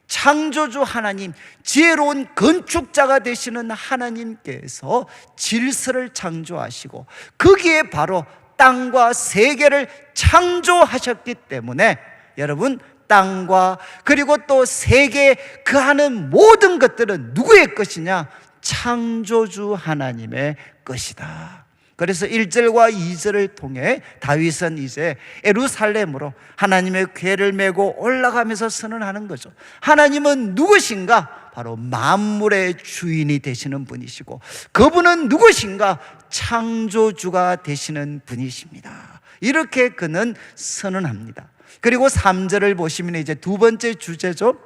창조주 하나님, 지혜로운 건축자가 되시는 하나님께서 질서를 창조하시고 거기에 바로 땅과 세계를 창조하셨기 때문에, 여러분, 땅과 그리고 또 세계 그 하는 모든 것들은 누구의 것이냐? 창조주 하나님의 것이다. 그래서 1절과 2절을 통해 다윗은 이제 예루살렘으로 하나님의 궤를 메고 올라가면서 선언하는 거죠. 하나님은 누구신가? 바로 만물의 주인이 되시는 분이시고, 그분은 누구신가? 창조주가 되시는 분이십니다. 이렇게 그는 선언합니다. 그리고 3절을 보시면 이제 두 번째 주제죠.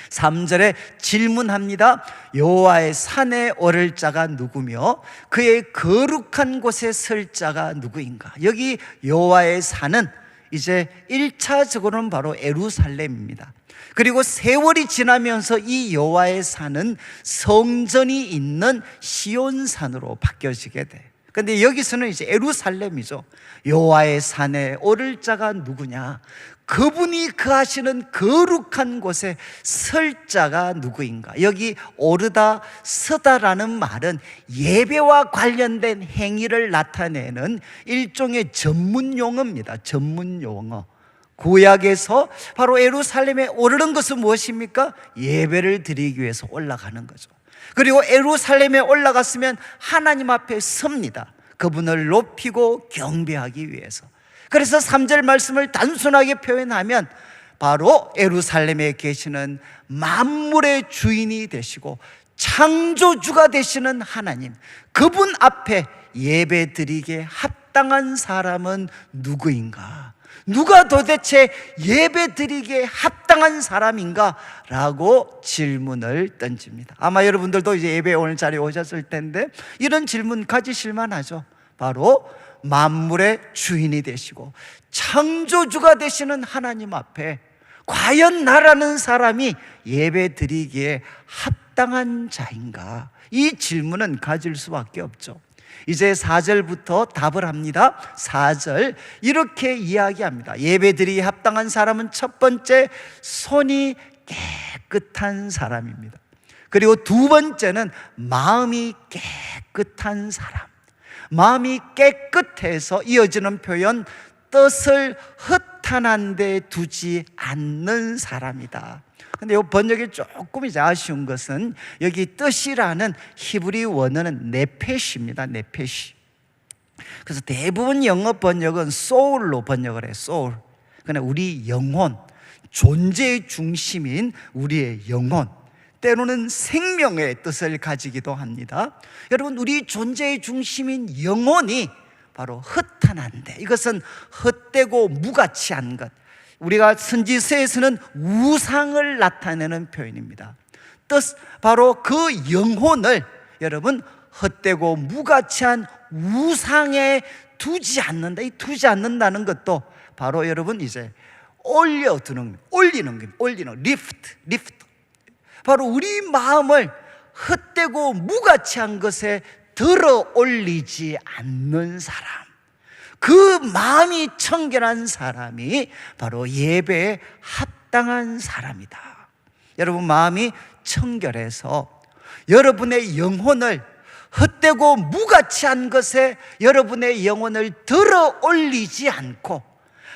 3절에 질문합니다. 여호와의 산에 오를 자가 누구며 그의 거룩한 곳에 설 자가 누구인가? 여기 여호와의 산은 이제 1차적으로는 바로 예루살렘입니다. 그리고 세월이 지나면서 이 여호와의 산은 성전이 있는 시온산으로 바뀌어지게 돼. 근데 여기서는 이제 예루살렘이죠. 여호와의 산에 오를 자가 누구냐? 그분이 거하시는 거룩한 곳에 설 자가 누구인가? 여기 오르다, 서다라는 말은 예배와 관련된 행위를 나타내는 일종의 전문 용어입니다. 전문 용어. 구약에서 바로 예루살렘에 오르는 것은 무엇입니까? 예배를 드리기 위해서 올라가는 거죠. 그리고 예루살렘에 올라갔으면 하나님 앞에 섭니다. 그분을 높이고 경배하기 위해서. 그래서 3절 말씀을 단순하게 표현하면 바로 예루살렘에 계시는 만물의 주인이 되시고 창조주가 되시는 하나님, 그분 앞에 예배 드리기에 합당한 사람은 누구인가? 누가 도대체 예배 드리기에 합당한 사람인가? 라고 질문을 던집니다. 아마 여러분들도 이제 예배 오늘 자리에 오셨을 텐데 이런 질문 가지실만 하죠. 바로 만물의 주인이 되시고 창조주가 되시는 하나님 앞에 과연 나라는 사람이 예배 드리기에 합당한 자인가? 이 질문은 가질 수밖에 없죠. 이제 4절부터 답을 합니다. 4절 이렇게 이야기합니다. 예배드리기에 합당한 사람은 첫 번째, 손이 깨끗한 사람입니다. 그리고 두 번째는 마음이 깨끗한 사람. 마음이 깨끗해서 이어지는 표현, 뜻을 허탄한 데 두지 않는 사람이다. 근데 이 번역이 조금 이제 아쉬운 것은 여기 뜻이라는 히브리 원어는 네페시입니다. 네페시. 그래서 대부분 영어 번역은 soul로 번역을 해요. soul. 그러니까 우리 영혼, 존재의 중심인 우리의 영혼, 때로는 생명의 뜻을 가지기도 합니다. 여러분, 우리 존재의 중심인 영혼이 바로 허탄한데, 이것은 헛되고 무가치한 것, 우리가 선지서에서는 우상을 나타내는 표현입니다. 뜻, 바로 그 영혼을 여러분 헛되고 무가치한 우상에 두지 않는다. 이 두지 않는다는 것도 바로 여러분 이제 올리는 리프트. 바로 우리 마음을 헛되고 무가치한 것에 들어 올리지 않는 사람, 그 마음이 청결한 사람이 바로 예배에 합당한 사람이다. 여러분, 마음이 청결해서 여러분의 영혼을 헛되고 무가치한 것에 여러분의 영혼을 들어 올리지 않고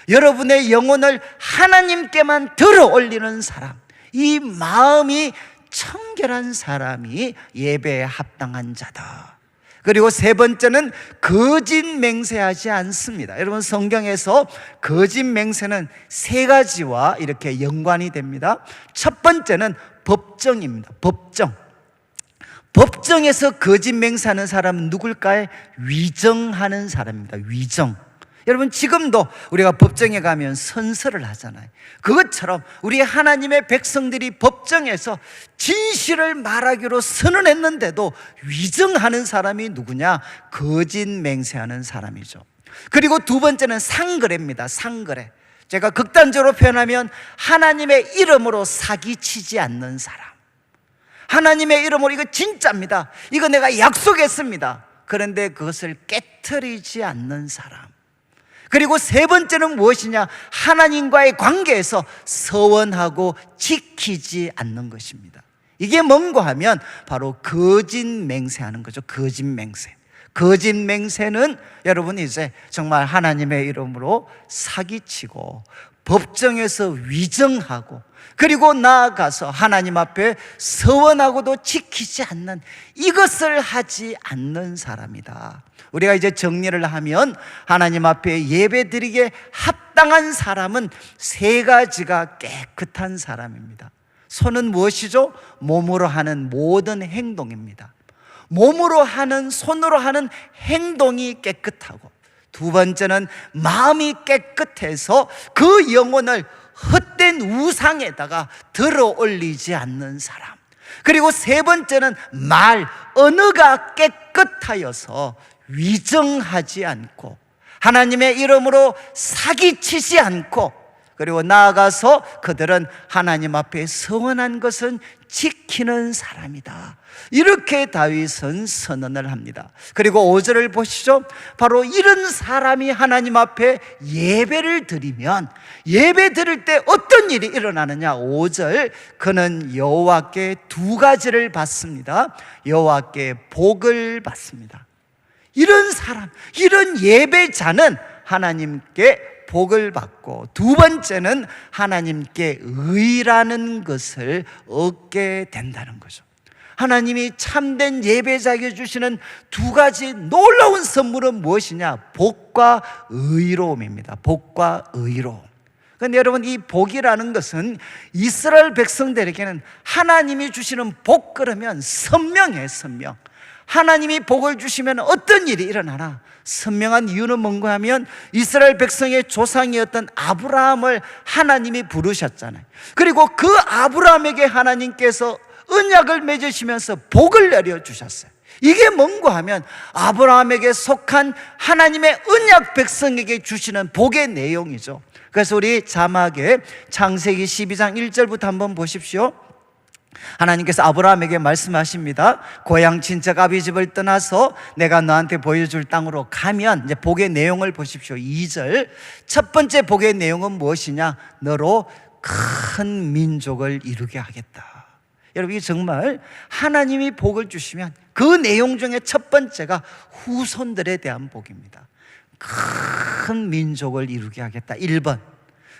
여러분의 영혼을 하나님께만 들어 올리는 사람, 이 마음이 청결한 사람이 예배에 합당한 자다. 그리고 세 번째는 거짓 맹세하지 않습니다. 여러분, 성경에서 거짓 맹세는 세 가지와 이렇게 연관이 됩니다. 첫 번째는 법정입니다. 법정에서 거짓 맹세하는 사람은 누굴까요? 위정하는 사람입니다. 위정. 여러분, 지금도 우리가 법정에 가면 선서를 하잖아요. 그것처럼 우리 하나님의 백성들이 법정에서 진실을 말하기로 선언했는데도 위정하는 사람이 누구냐? 거짓 맹세하는 사람이죠. 그리고 두 번째는 상거래입니다. 상거래. 제가 극단적으로 표현하면 하나님의 이름으로 사기치지 않는 사람. 하나님의 이름으로 이거 진짜입니다, 이거 내가 약속했습니다, 그런데 그것을 깨트리지 않는 사람. 그리고 세 번째는 무엇이냐? 하나님과의 관계에서 서원하고 지키지 않는 것입니다. 이게 뭔가 하면 바로 거짓 맹세하는 거죠. 거짓 맹세. 거짓 맹세는 여러분 이제 정말 하나님의 이름으로 사기치고 법정에서 위정하고 그리고 나아가서 하나님 앞에 서원하고도 지키지 않는, 이것을 하지 않는 사람이다. 우리가 이제 정리를 하면 하나님 앞에 예배드리기에 합당한 사람은 세 가지가 깨끗한 사람입니다. 손은 무엇이죠? 몸으로 하는 모든 행동입니다. 몸으로 하는, 손으로 하는 행동이 깨끗하고, 두 번째는 마음이 깨끗해서 그 영혼을 헛된 우상에다가 들어 올리지 않는 사람. 그리고 세 번째는 언어가 깨끗하여서 위정하지 않고 하나님의 이름으로 사기치지 않고, 그리고 나아가서 그들은 하나님 앞에 서원한 것은 지키는 사람이다. 이렇게 다윗은 선언을 합니다. 그리고 5절을 보시죠. 바로 이런 사람이 하나님 앞에 예배를 드리면, 예배 드릴 때 어떤 일이 일어나느냐? 5절, 그는 여호와께 두 가지를 받습니다. 여호와께 복을 받습니다. 이런 사람, 이런 예배자는 하나님께 복을 받고, 두 번째는 하나님께 의라는 것을 얻게 된다는 거죠. 하나님이 참된 예배자에게 주시는 두 가지 놀라운 선물은 무엇이냐? 복과 의로움입니다. 복과 의로움. 그런데 여러분, 이 복이라는 것은 이스라엘 백성들에게는 하나님이 주시는 복, 그러면 선명해, 선명. 하나님이 복을 주시면 어떤 일이 일어나나? 선명한 이유는 뭔가 하면 이스라엘 백성의 조상이었던 아브라함을 하나님이 부르셨잖아요. 그리고 그 아브라함에게 하나님께서 언약을 맺으시면서 복을 내려주셨어요. 이게 뭔가 하면 아브라함에게 속한 하나님의 언약 백성에게 주시는 복의 내용이죠. 그래서 우리 자막에 창세기 12장 1절부터 한번 보십시오. 하나님께서 아브라함에게 말씀하십니다. 고향 친척 아비 집을 떠나서 내가 너한테 보여줄 땅으로 가면, 이제 복의 내용을 보십시오. 2절 첫 번째 복의 내용은 무엇이냐? 너로 큰 민족을 이루게 하겠다. 여러분, 이 정말 하나님이 복을 주시면 그 내용 중에 첫 번째가 후손들에 대한 복입니다. 큰 민족을 이루게 하겠다, 1번.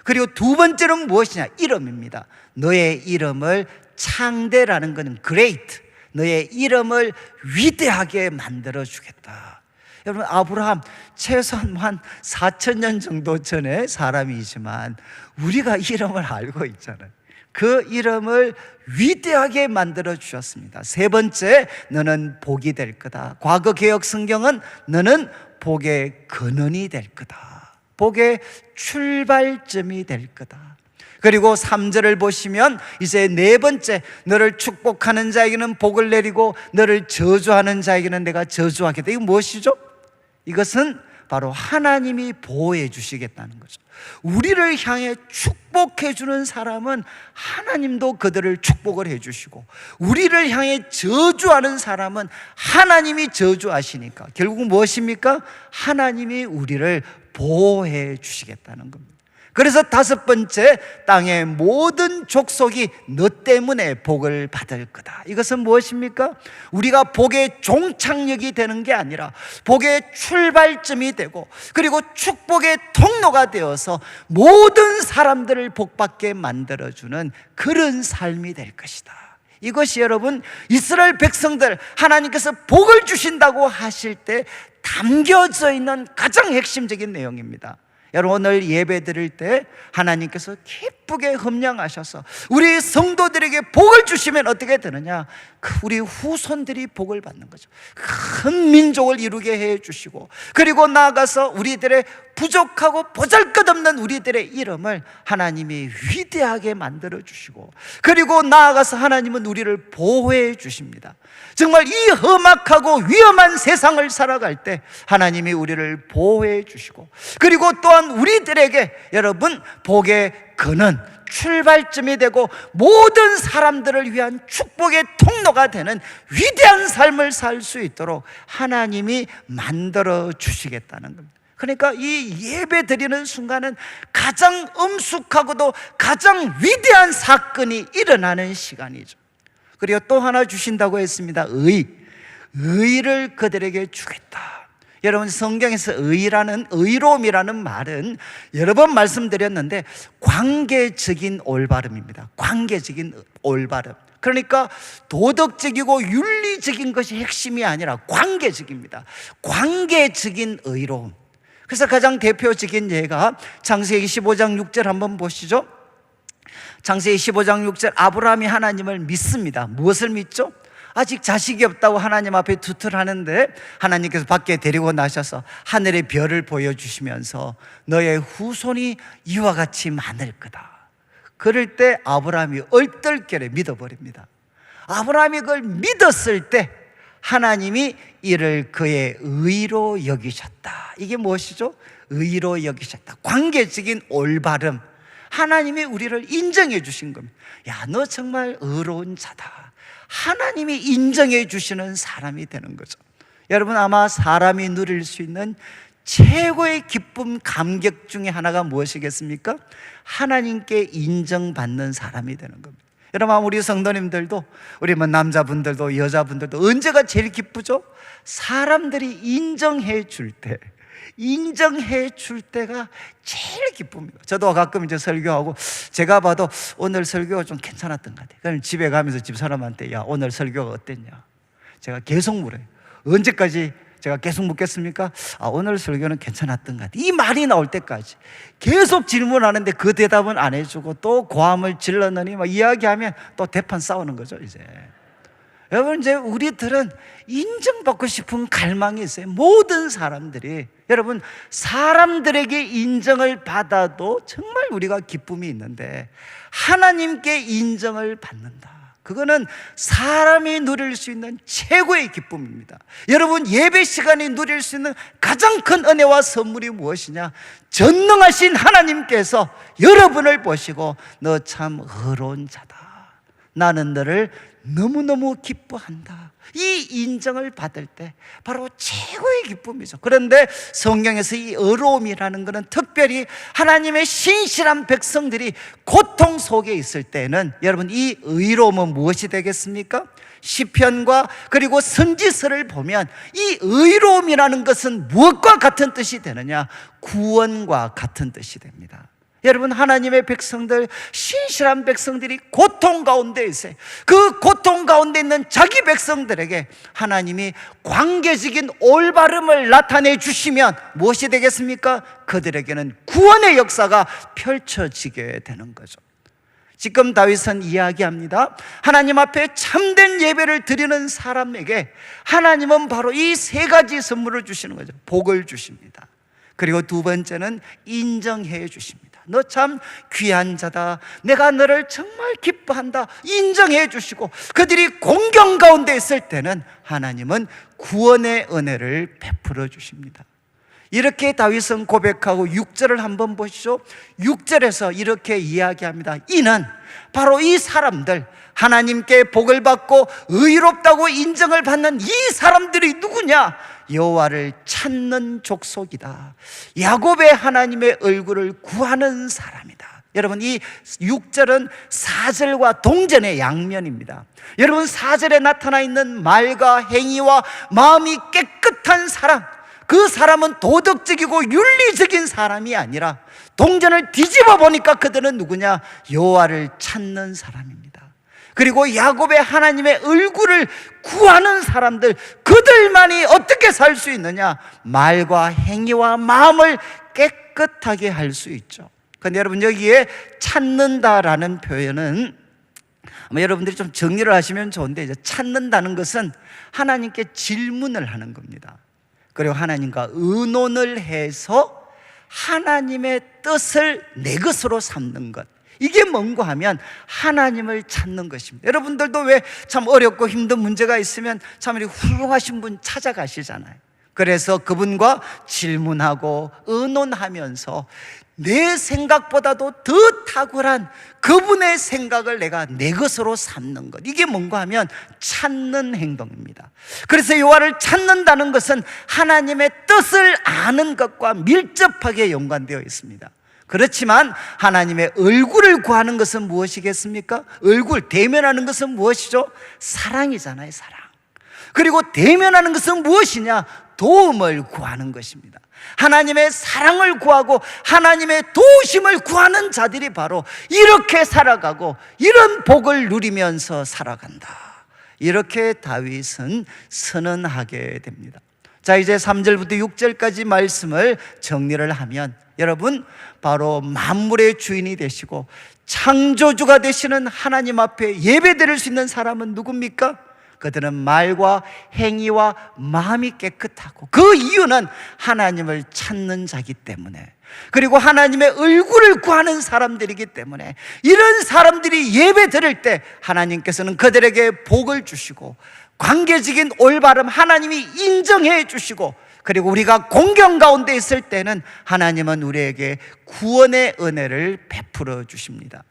그리고 두 번째는 무엇이냐? 이름입니다. 너의 이름을, 창대라는 것은 great, 너의 이름을 위대하게 만들어 주겠다. 여러분, 아브라함 최소한 한 4,000년 정도 전에 사람이지만 우리가 이름을 알고 있잖아요. 그 이름을 위대하게 만들어 주셨습니다. 세 번째, 너는 복이 될 거다. 과거 개혁 성경은 너는 복의 근원이 될 거다, 복의 출발점이 될 거다. 그리고 3절을 보시면 이제 네 번째, 너를 축복하는 자에게는 복을 내리고 너를 저주하는 자에게는 내가 저주하겠다. 이거 무엇이죠? 이것은 바로 하나님이 보호해 주시겠다는 거죠. 우리를 향해 축복해 주는 사람은 하나님도 그들을 축복을 해 주시고, 우리를 향해 저주하는 사람은 하나님이 저주하시니까 결국은 무엇입니까? 하나님이 우리를 보호해 주시겠다는 겁니다. 그래서 다섯 번째, 땅의 모든 족속이 너 때문에 복을 받을 거다. 이것은 무엇입니까? 우리가 복의 종착역이 되는 게 아니라 복의 출발점이 되고, 그리고 축복의 통로가 되어서 모든 사람들을 복받게 만들어주는 그런 삶이 될 것이다. 이것이 여러분, 이스라엘 백성들 하나님께서 복을 주신다고 하실 때 담겨져 있는 가장 핵심적인 내용입니다. 여러분, 오늘 예배 드릴 때 하나님께서 기쁘게 흠령하셔서 우리 성도들에게 복을 주시면 어떻게 되느냐? 우리 후손들이 복을 받는 거죠. 큰 민족을 이루게 해 주시고, 그리고 나아가서 우리들의 부족하고 보잘것없는 우리들의 이름을 하나님이 위대하게 만들어 주시고, 그리고 나아가서 하나님은 우리를 보호해 주십니다. 정말 이 험악하고 위험한 세상을 살아갈 때 하나님이 우리를 보호해 주시고, 그리고 또한 우리들에게 여러분 복의 근원, 출발점이 되고 모든 사람들을 위한 축복의 통로가 되는 위대한 삶을 살 수 있도록 하나님이 만들어 주시겠다는 겁니다. 그러니까 이 예배 드리는 순간은 가장 엄숙하고도 가장 위대한 사건이 일어나는 시간이죠. 그리고 또 하나 주신다고 했습니다. 의를 그들에게 주겠다. 여러분, 성경에서 의로움이라는 말은 여러 번 말씀드렸는데 관계적인 올바름입니다. 관계적인 올바름. 그러니까 도덕적이고 윤리적인 것이 핵심이 아니라 관계적입니다. 관계적인 의로움. 그래서 가장 대표적인 예가 창세기 15장 6절 한번 보시죠. 창세기 15장 6절, 아브라함이 하나님을 믿습니다. 무엇을 믿죠? 아직 자식이 없다고 하나님 앞에 투틀하는데 하나님께서 밖에 데리고 나셔서 하늘의 별을 보여주시면서 너의 후손이 이와 같이 많을 거다. 그럴 때 아브라함이 얼떨결에 믿어버립니다. 아브라함이 그걸 믿었을 때 하나님이 이를 그의 의로 여기셨다. 이게 무엇이죠? 의로 여기셨다. 관계적인 올바름. 하나님이 우리를 인정해 주신 겁니다. 야, 너 정말 의로운 자다. 하나님이 인정해 주시는 사람이 되는 거죠. 여러분, 아마 사람이 누릴 수 있는 최고의 기쁨, 감격 중에 하나가 무엇이겠습니까? 하나님께 인정받는 사람이 되는 겁니다. 여러분, 우리 성도님들도, 우리 남자분들도 여자분들도 언제가 제일 기쁘죠? 사람들이 인정해 줄 때, 인정해 줄 때가 제일 기쁩니다. 저도 가끔 이제 설교하고 제가 봐도 오늘 설교가 좀 괜찮았던 것 같아요. 그럼 집에 가면서 집 사람한테 야, 오늘 설교가 어땠냐? 제가 계속 물어요. 언제까지 제가 계속 묻겠습니까? 오늘 설교는 괜찮았던 것 같아요. 이 말이 나올 때까지 계속 질문하는데 그 대답은 안 해주고 또 고함을 질렀느니 막 이야기하면 또 대판 싸우는 거죠, 이제. 여러분, 이제 우리들은 인정받고 싶은 갈망이 있어요. 모든 사람들이. 여러분, 사람들에게 인정을 받아도 정말 우리가 기쁨이 있는데, 하나님께 인정을 받는다, 그거는 사람이 누릴 수 있는 최고의 기쁨입니다. 여러분, 예배 시간이 누릴 수 있는 가장 큰 은혜와 선물이 무엇이냐? 전능하신 하나님께서 여러분을 보시고 너 참 의로운 자다, 나는 너를 너무너무 기뻐한다, 이 인정을 받을 때 바로 최고의 기쁨이죠. 그런데 성경에서 이 의로움이라는 것은 특별히 하나님의 신실한 백성들이 고통 속에 있을 때는, 여러분, 이 의로움은 무엇이 되겠습니까? 시편과 그리고 선지서를 보면 이 의로움이라는 것은 무엇과 같은 뜻이 되느냐? 구원과 같은 뜻이 됩니다. 여러분, 하나님의 백성들, 신실한 백성들이 고통 가운데 있어요. 그 고통 가운데 있는 자기 백성들에게 하나님이 관계적인 올바름을 나타내 주시면 무엇이 되겠습니까? 그들에게는 구원의 역사가 펼쳐지게 되는 거죠. 지금 다윗은 이야기합니다. 하나님 앞에 참된 예배를 드리는 사람에게 하나님은 바로 이 세 가지 선물을 주시는 거죠. 복을 주십니다. 그리고 두 번째는 인정해 주십니다. 너 참 귀한 자다, 내가 너를 정말 기뻐한다, 인정해 주시고, 그들이 공경 가운데 있을 때는 하나님은 구원의 은혜를 베풀어 주십니다. 이렇게 다윗은 고백하고 6절을 한번 보시죠. 6절에서 이렇게 이야기합니다. 이는 바로 이 사람들, 하나님께 복을 받고 의롭다고 인정을 받는 이 사람들이 누구냐? 여호와를 찾는 족속이다. 야곱의 하나님의 얼굴을 구하는 사람이다. 여러분, 이 6절은 4절과 동전의 양면입니다. 여러분, 4절에 나타나 있는 말과 행위와 마음이 깨끗한 사람, 그 사람은 도덕적이고 윤리적인 사람이 아니라 동전을 뒤집어 보니까 그들은 누구냐? 여호와를 찾는 사람입니다. 그리고 야곱의 하나님의 얼굴을 구하는 사람들, 그들만이 어떻게 살 수 있느냐? 말과 행위와 마음을 깨끗하게 할 수 있죠. 그런데 여러분, 여기에 찾는다라는 표현은 아마 여러분들이 좀 정리를 하시면 좋은데, 이제 찾는다는 것은 하나님께 질문을 하는 겁니다. 그리고 하나님과 의논을 해서 하나님의 뜻을 내 것으로 삼는 것, 이게 뭔가 하면 하나님을 찾는 것입니다. 여러분들도 왜 참 어렵고 힘든 문제가 있으면 참 이렇게 훌륭하신 분 찾아가시잖아요. 그래서 그분과 질문하고 의논하면서 내 생각보다도 더 탁월한 그분의 생각을 내가 내 것으로 삼는 것, 이게 뭔가 하면 찾는 행동입니다. 그래서 여호와를 찾는다는 것은 하나님의 뜻을 아는 것과 밀접하게 연관되어 있습니다. 그렇지만 하나님의 얼굴을 구하는 것은 무엇이겠습니까? 얼굴, 대면하는 것은 무엇이죠? 사랑이잖아요, 사랑. 그리고 대면하는 것은 무엇이냐? 도움을 구하는 것입니다. 하나님의 사랑을 구하고 하나님의 도우심을 구하는 자들이 바로 이렇게 살아가고 이런 복을 누리면서 살아간다, 이렇게 다윗은 선언하게 됩니다. 자, 이제 3절부터 6절까지 말씀을 정리를 하면, 여러분, 바로 만물의 주인이 되시고 창조주가 되시는 하나님 앞에 예배드릴 수 있는 사람은 누굽니까? 그들은 말과 행위와 마음이 깨끗하고, 그 이유는 하나님을 찾는 자기 때문에, 그리고 하나님의 얼굴을 구하는 사람들이기 때문에, 이런 사람들이 예배 드릴 때 하나님께서는 그들에게 복을 주시고 관계적인 올바름 하나님이 인정해 주시고, 그리고 우리가 공경 가운데 있을 때는 하나님은 우리에게 구원의 은혜를 베풀어 주십니다.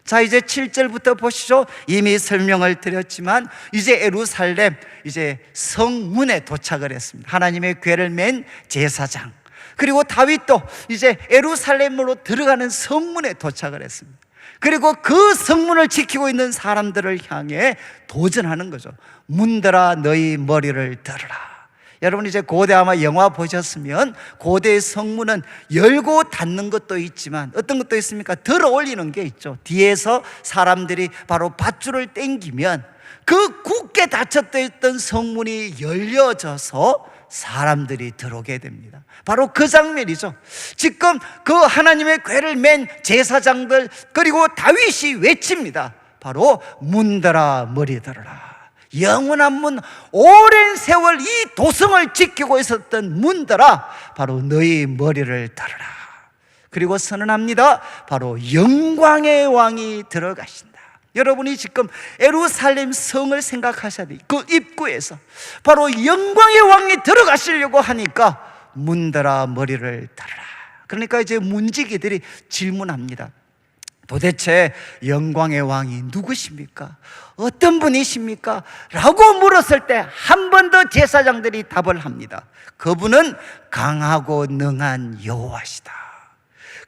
자, 이제 7절부터 보시죠. 이미 설명을 드렸지만 이제 예루살렘, 이제 성문에 도착을 했습니다. 하나님의 궤를 맨 제사장, 그리고 다윗도 이제 예루살렘으로 들어가는 성문에 도착을 했습니다. 그리고 그 성문을 지키고 있는 사람들을 향해 도전하는 거죠. 문들아 너희 머리를 들으라. 여러분, 이제 고대 아마 영화 보셨으면 고대의 성문은 열고 닫는 것도 있지만 어떤 것도 있습니까? 들어 올리는 게 있죠. 뒤에서 사람들이 바로 밧줄을 당기면 그 굳게 닫혔던 성문이 열려져서 사람들이 들어오게 됩니다. 바로 그 장면이죠. 지금 그 하나님의 궤를 맨 제사장들, 그리고 다윗이 외칩니다. 바로 문들아 머리 들어라. 영원한 문, 오랜 세월 이 도성을 지키고 있었던 문들아, 바로 너희 머리를 들어라. 그리고 선언합니다. 바로 영광의 왕이 들어가신다. 여러분이 지금 예루살렘 성을 생각하셔야 돼요. 그 입구에서 바로 영광의 왕이 들어가시려고 하니까 문들아 머리를 들어라. 그러니까 이제 문지기들이 질문합니다. 도대체 영광의 왕이 누구십니까? 어떤 분이십니까? 라고 물었을 때 한 번 더 제사장들이 답을 합니다. 그분은 강하고 능한 여호와시다.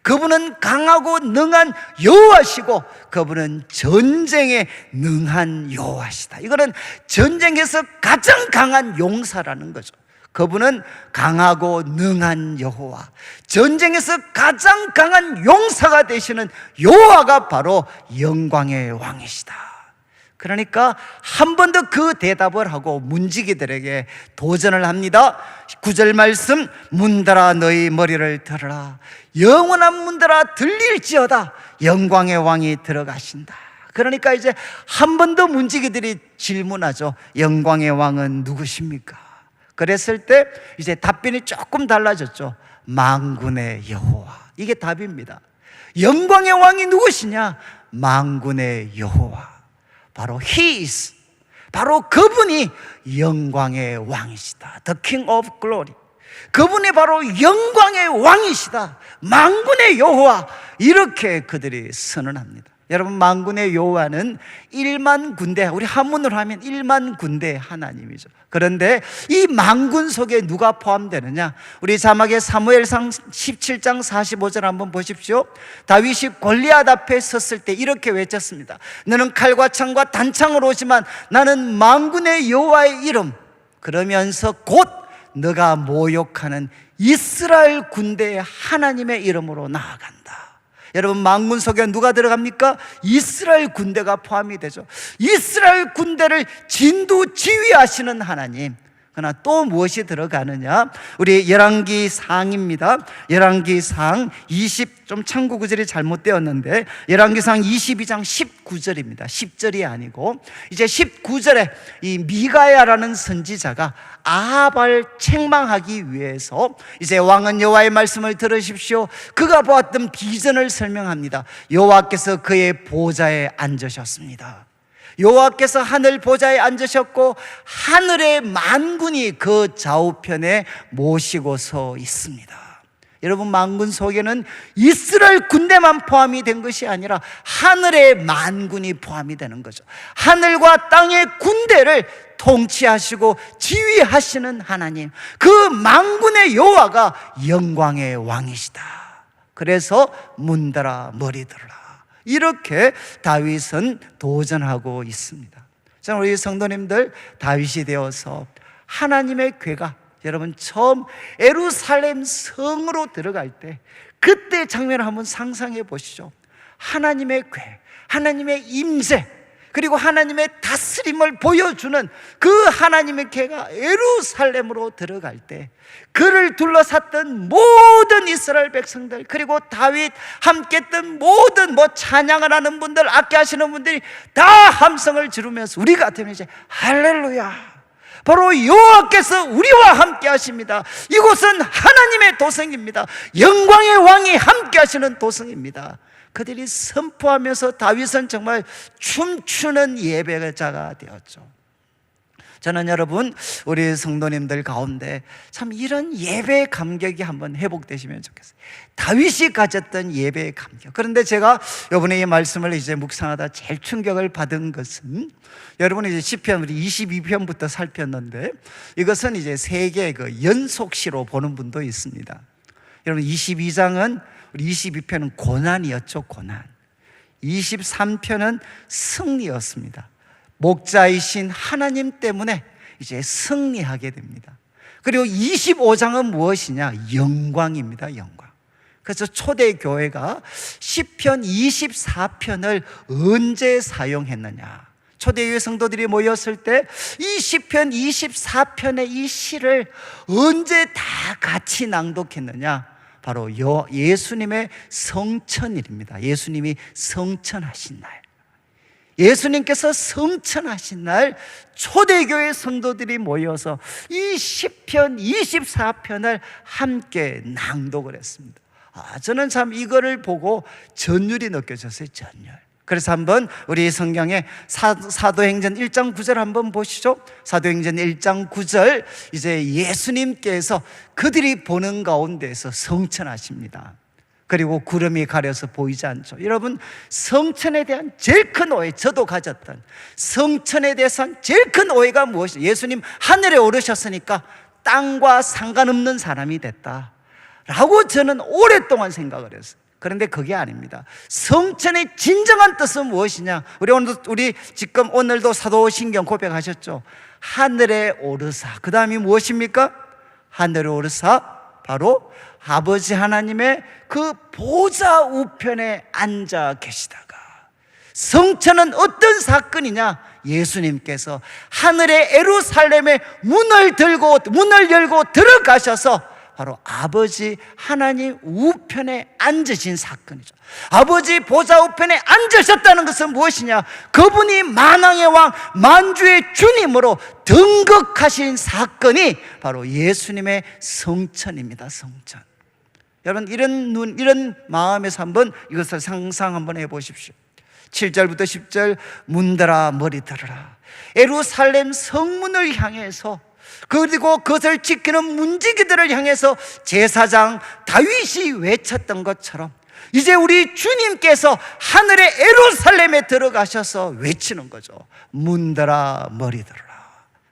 그분은 강하고 능한 여호와시고 그분은 전쟁에 능한 여호와시다. 이거는 전쟁에서 가장 강한 용사라는 거죠. 그분은 강하고 능한 여호와, 전쟁에서 가장 강한 용사가 되시는 여호와가 바로 영광의 왕이시다. 그러니까 한 번 더 그 대답을 하고 문지기들에게 도전을 합니다. 9절 말씀, 문들아 너희 머리를 들어라. 영원한 문들아 들릴지어다. 영광의 왕이 들어가신다. 그러니까 이제 한 번 더 문지기들이 질문하죠. 영광의 왕은 누구십니까? 그랬을 때 이제 답변이 조금 달라졌죠. 만군의 여호와. 이게 답입니다. 영광의 왕이 누구시냐? 만군의 여호와. 바로 He is. 바로 그분이 영광의 왕이시다. The King of Glory. 그분이 바로 영광의 왕이시다. 만군의 여호와. 이렇게 그들이 선언합니다. 여러분, 만군의 여호와는 1만 군대, 우리 한문으로 하면 1만 군대 하나님이죠. 그런데 이 만군 속에 누가 포함되느냐? 우리 자막에 사무엘상 17장 45절 한번 보십시오. 다윗이 골리앗 앞에 섰을 때 이렇게 외쳤습니다. 너는 칼과 창과 단창으로 오지만 나는 만군의 여호와의 이름, 그러면서 곧 너가 모욕하는 이스라엘 군대의 하나님의 이름으로 나아간다. 여러분, 만군 속에 누가 들어갑니까? 이스라엘 군대가 포함이 되죠. 이스라엘 군대를 진두지휘하시는 하나님. 그러나 또 무엇이 들어가느냐? 우리 열왕기상입니다. 열왕기상 좀 참고 구절이 잘못되었는데 열왕기상 22장 19절입니다. 10절이 아니고 이제 19절에 이 미가야라는 선지자가 아합을 책망하기 위해서 이제 왕은 여호와의 말씀을 들으십시오. 그가 보았던 비전을 설명합니다. 여호와께서 그의 보좌에 앉으셨습니다. 여호와께서 하늘 보좌에 앉으셨고 하늘의 만군이 그 좌우편에 모시고 서 있습니다. 여러분, 만군 속에는 이스라엘 군대만 포함이 된 것이 아니라 하늘의 만군이 포함이 되는 거죠. 하늘과 땅의 군대를 통치하시고 지휘하시는 하나님, 그 만군의 여호와가 영광의 왕이시다. 그래서 문들아 머리 들어라. 이렇게 다윗은 도전하고 있습니다. 자, 우리 성도님들, 다윗이 되어서 하나님의 궤가 여러분 처음 예루살렘 성으로 들어갈 때 그때 장면을 한번 상상해 보시죠. 하나님의 궤, 하나님의 임재, 그리고 하나님의 다스림을 보여주는 그 하나님의 궤가 예루살렘으로 들어갈 때 그를 둘러쌌던 모든 이스라엘 백성들, 그리고 다윗 함께 했던 모든 찬양을 하는 분들, 악기하시는 분들이 다 함성을 지르면서 우리 같으면 이제 할렐루야, 바로 여호와께서 우리와 함께 하십니다. 이곳은 하나님의 도성입니다. 영광의 왕이 함께 하시는 도성입니다. 그들이 선포하면서 다윗은 정말 춤추는 예배자가 되었죠. 저는 여러분, 우리 성도님들 가운데 참 이런 예배의 감격이 한번 회복되시면 좋겠어요. 다윗이 가졌던 예배의 감격. 그런데 제가 이번에 이 말씀을 이제 묵상하다 제일 충격을 받은 것은, 여러분 이제 시편 우리 22편부터 살폈는데 이것은 이제 세 개의 그 연속시로 보는 분도 있습니다. 여러분, 22장은 우리 22편은 고난이었죠. 고난. 23편은 승리였습니다. 목자이신 하나님 때문에 이제 승리하게 됩니다. 그리고 25장은 무엇이냐? 영광입니다. 영광. 그래서 초대교회가 시편 24편을 언제 사용했느냐? 초대교회 성도들이 모였을 때 이 시편 24편의 이 시를 언제 다 같이 낭독했느냐? 바로 예수님의 성천일입니다. 예수님이 성천하신 날. 예수님께서 성천하신 날 초대교회 성도들이 모여서 이 시편 24편을 함께 낭독을 했습니다. 저는 참 이거를 보고 전율이 느껴졌어요. 전율. 그래서 한번 우리 성경에 사도행전 1장 9절 한번 보시죠. 사도행전 1장 9절, 이제 예수님께서 그들이 보는 가운데서 성천하십니다. 그리고 구름이 가려서 보이지 않죠. 여러분, 성천에 대한 제일 큰 오해, 저도 가졌던 성천에 대해서 제일 큰 오해가 무엇이냐? 예수님 하늘에 오르셨으니까 땅과 상관없는 사람이 됐다 라고 저는 오랫동안 생각을 했어요. 그런데 그게 아닙니다. 성천의 진정한 뜻은 무엇이냐? 우리 지금 오늘도 사도신경 고백하셨죠. 하늘에 오르사, 그 다음이 무엇입니까? 하늘에 오르사, 바로 아버지 하나님의 그 보좌 우편에 앉아 계시다가, 성천은 어떤 사건이냐? 예수님께서 하늘의 예루살렘의 문을 열고 들어가셔서 바로 아버지 하나님 우편에 앉으신 사건이죠. 아버지 보좌 우편에 앉으셨다는 것은 무엇이냐? 그분이 만왕의 왕 만주의 주님으로 등극하신 사건이 바로 예수님의 성천입니다. 성천. 여러분, 이런 마음에서 한번 이것을 상상 한번 해보십시오. 7절부터 10절, 문들아 머리 들어라. 예루살렘 성문을 향해서, 그리고 그것을 지키는 문지기들을 향해서 제사장 다윗이 외쳤던 것처럼 이제 우리 주님께서 하늘의 예루살렘에 들어가셔서 외치는 거죠. 문들아 머리 들어라.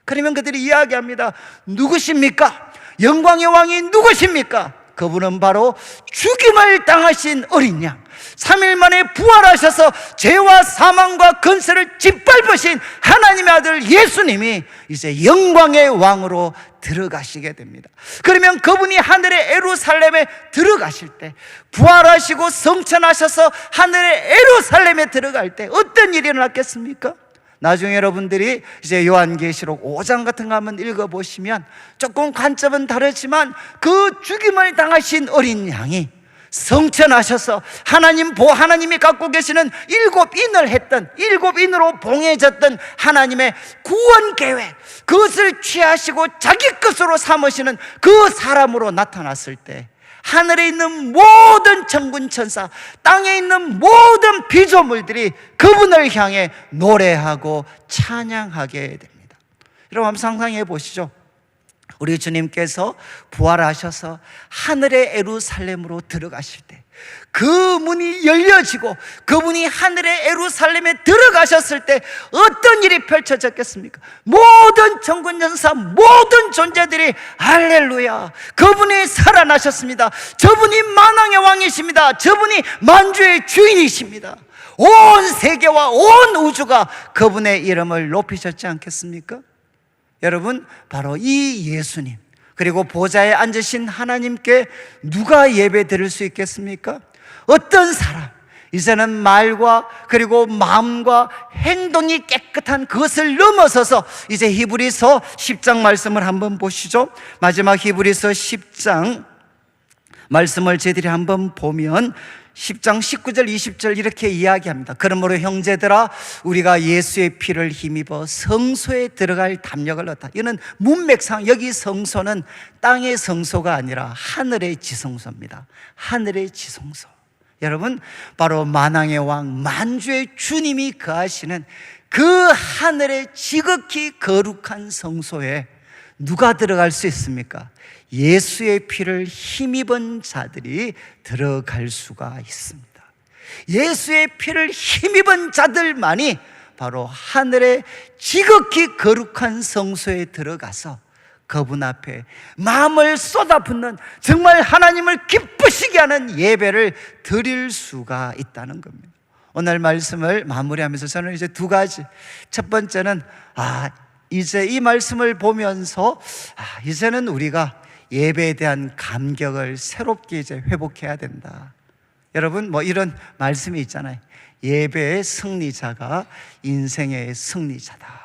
그러면 그들이 이야기합니다. 누구십니까? 영광의 왕이 누구십니까? 그분은 바로 죽임을 당하신 어린 양, 3일 만에 부활하셔서 죄와 사망과 근세를 짓밟으신 하나님의 아들 예수님이 이제 영광의 왕으로 들어가시게 됩니다. 그러면 그분이 하늘의 예루살렘에 들어가실 때, 부활하시고 성천하셔서 하늘의 예루살렘에 들어갈 때 어떤 일이 일어났겠습니까? 나중에 여러분들이 이제 요한계시록 5장 같은 거 한번 읽어보시면 조금 관점은 다르지만 그 죽임을 당하신 어린 양이 성천하셔서 하나님이 갖고 계시는 7인을 했던, 7인으로 봉해졌던 하나님의 구원 계획, 그것을 취하시고 자기 것으로 삼으시는 그 사람으로 나타났을 때, 하늘에 있는 모든 천군 천사, 땅에 있는 모든 피조물들이 그분을 향해 노래하고 찬양하게 됩니다. 여러분, 한번 상상해 보시죠. 우리 주님께서 부활하셔서 하늘의 예루살렘으로 들어가실 때 그 문이 열려지고 그분이 하늘의 예루살렘에 들어가셨을 때 어떤 일이 펼쳐졌겠습니까? 모든 천군천사, 모든 존재들이 할렐루야, 그분이 살아나셨습니다. 저분이 만왕의 왕이십니다. 저분이 만주의 주인이십니다. 온 세계와 온 우주가 그분의 이름을 높이셨지 않겠습니까? 여러분, 바로 이 예수님, 그리고 보좌에 앉으신 하나님께 누가 예배 드릴 수 있겠습니까? 어떤 사람, 이제는 말과 그리고 마음과 행동이 깨끗한 그것을 넘어서서 이제 히브리서 10장 말씀을 한번 보시죠. 마지막 히브리서 10장 말씀을 저희들이 한번 보면 10장 19절 20절 이렇게 이야기합니다. 그러므로 형제들아, 우리가 예수의 피를 힘입어 성소에 들어갈 담력을 얻다. 이는 문맥상 여기 성소는 땅의 성소가 아니라 하늘의 지성소입니다. 하늘의 지성소. 여러분, 바로 만왕의 왕 만주의 주님이 거하시는 그 하늘의 지극히 거룩한 성소에 누가 들어갈 수 있습니까? 예수의 피를 힘입은 자들이 들어갈 수가 있습니다. 예수의 피를 힘입은 자들만이 바로 하늘의 지극히 거룩한 성소에 들어가서 그분 앞에 마음을 쏟아붓는, 정말 하나님을 기쁘시게 하는 예배를 드릴 수가 있다는 겁니다. 오늘 말씀을 마무리하면서 저는 이제 두 가지, 첫 번째는 이제 이 말씀을 보면서 이제는 우리가 예배에 대한 감격을 새롭게 이제 회복해야 된다. 여러분, 뭐 이런 말씀이 있잖아요. 예배의 승리자가 인생의 승리자다.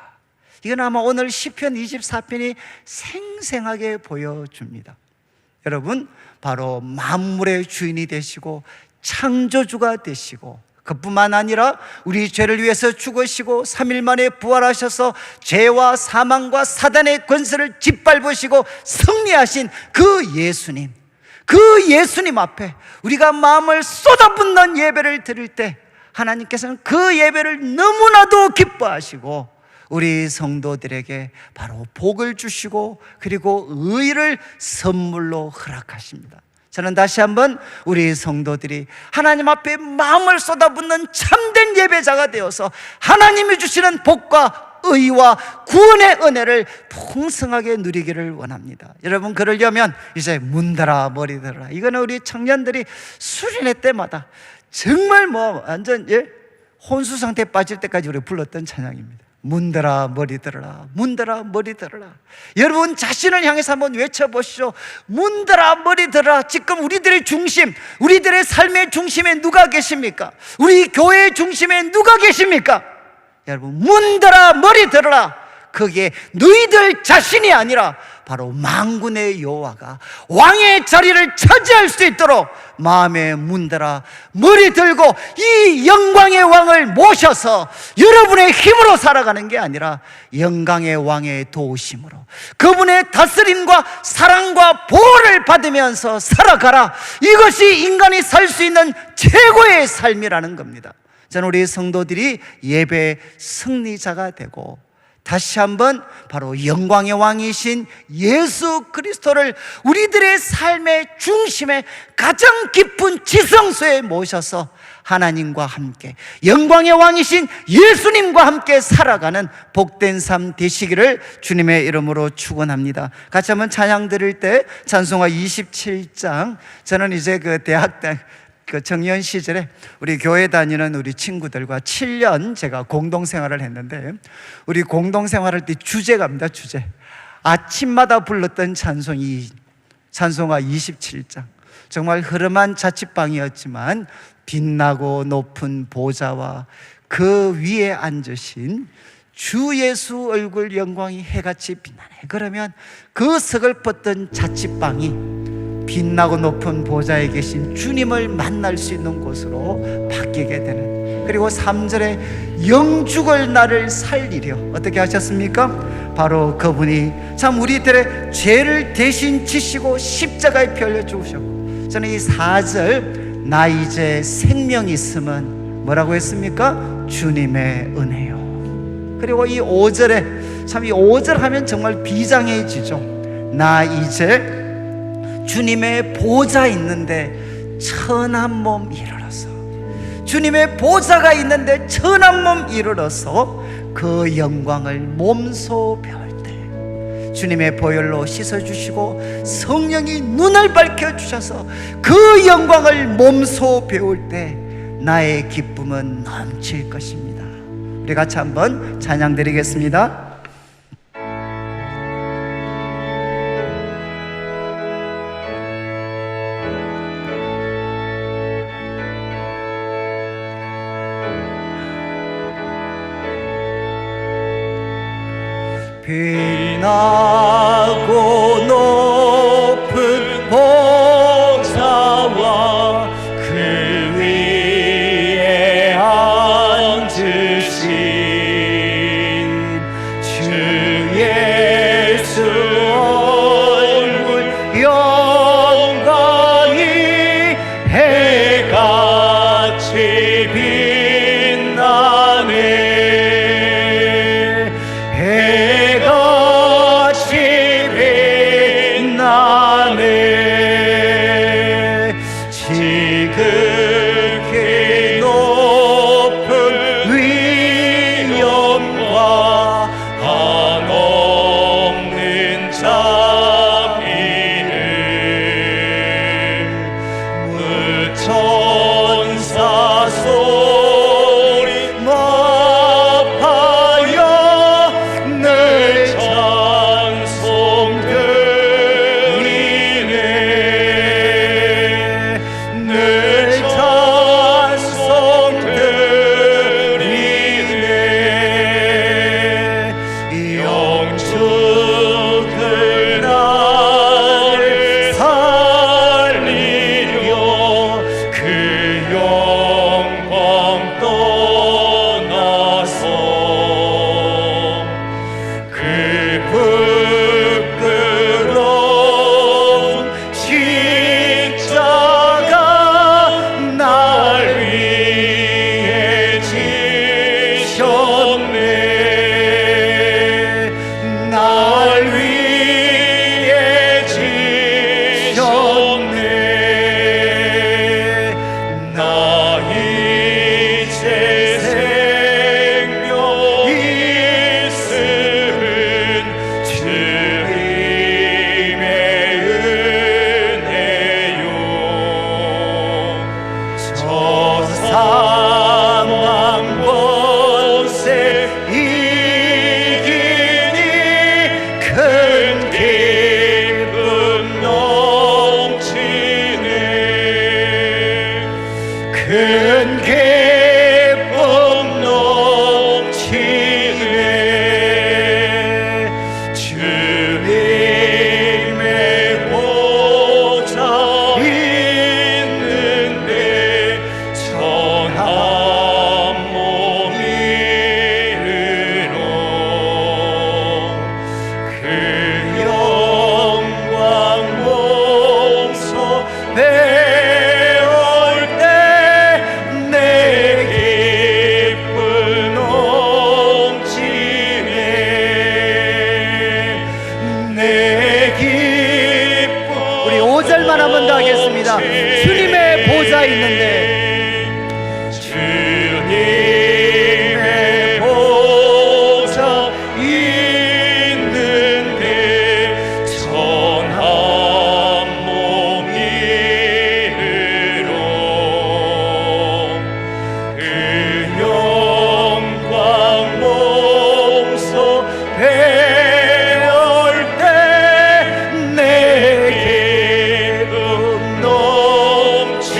이건 아마 오늘 시편 24편이 생생하게 보여줍니다. 여러분, 바로 만물의 주인이 되시고 창조주가 되시고 그뿐만 아니라 우리 죄를 위해서 죽으시고 3일 만에 부활하셔서 죄와 사망과 사단의 권세를 짓밟으시고 승리하신 그 예수님 앞에 우리가 마음을 쏟아붓는 예배를 드릴 때 하나님께서는 그 예배를 너무나도 기뻐하시고 우리 성도들에게 바로 복을 주시고 그리고 의를 선물로 허락하십니다. 저는 다시 한번 우리 성도들이 하나님 앞에 마음을 쏟아붓는 참된 예배자가 되어서 하나님이 주시는 복과 의와 구원의 은혜를 풍성하게 누리기를 원합니다. 여러분, 그러려면 이제 문들아 머리 들어라, 이거는 우리 청년들이 수련회 때마다 정말 완전 혼수 상태에 빠질 때까지 우리 불렀던 찬양입니다. 문들아 머리 들어라, 문들아 머리 들어라. 여러분 자신을 향해서 한번 외쳐보시죠. 문들아 머리 들어라. 지금 우리들의 중심, 우리들의 삶의 중심에 누가 계십니까? 우리 교회의 중심에 누가 계십니까? 여러분, 문들아 머리 들어라. 그게 너희들 자신이 아니라 바로 만군의 여호와가 왕의 자리를 차지할 수 있도록 마음에 문들아 머리 들고 이 영광의 왕을 모셔서 여러분의 힘으로 살아가는 게 아니라 영광의 왕의 도우심으로 그분의 다스림과 사랑과 보호를 받으면서 살아가라. 이것이 인간이 살 수 있는 최고의 삶이라는 겁니다. 저는 우리 성도들이 예배의 승리자가 되고 다시 한번 바로 영광의 왕이신 예수 그리스도를 우리들의 삶의 중심에 가장 깊은 지성소에 모셔서 하나님과 함께 영광의 왕이신 예수님과 함께 살아가는 복된 삶 되시기를 주님의 이름으로 축원합니다. 같이 한번 찬양 드릴 때 찬송가 27장, 저는 이제 그 대학 때 청년 시절에 우리 교회 다니는 우리 친구들과 7년 제가 공동생활을 했는데, 우리 공동생활할 때 주제가입니다. 주제. 아침마다 불렀던 찬송가 27장. 정말 흐름한 자취방이었지만 빛나고 높은 보좌와 그 위에 앉으신 주 예수 얼굴 영광이 해같이 빛나네. 그러면 그 서글펐던 자취방이 빛나고 높은 보좌에 계신 주님을 만날 수 있는 곳으로 바뀌게 되는, 그리고 3절에 영죽을 나를 살리려 어떻게 하셨습니까? 바로 그분이 참 우리들의 죄를 대신 지시고 십자가에 피 흘려 죽으셨고, 저는 이 4절 나 이제 생명이 있으면 뭐라고 했습니까? 주님의 은혜요. 그리고 이 5절에 참 이 5절 하면 정말 비장해지죠. 나 이제 주님의 보좌 있는데 천한 몸 이르러서, 주님의 보좌가 있는데 천한 몸 이르러서 그 영광을 몸소 배울 때 주님의 보혈로 씻어주시고 성령이 눈을 밝혀주셔서 그 영광을 몸소 배울 때 나의 기쁨은 넘칠 것입니다. 우리 같이 한번 찬양 드리겠습니다. 빛나고 높은 보좌와 그 위에 앉으신 주 예수 얼굴 영광이 해같이 빛나네. 해같이 있습니다. 주님의 보좌 있는데, 주님의 보좌 있는데 전한 몸 위로 그 영광 몸소 배울 때 내게 넘치네.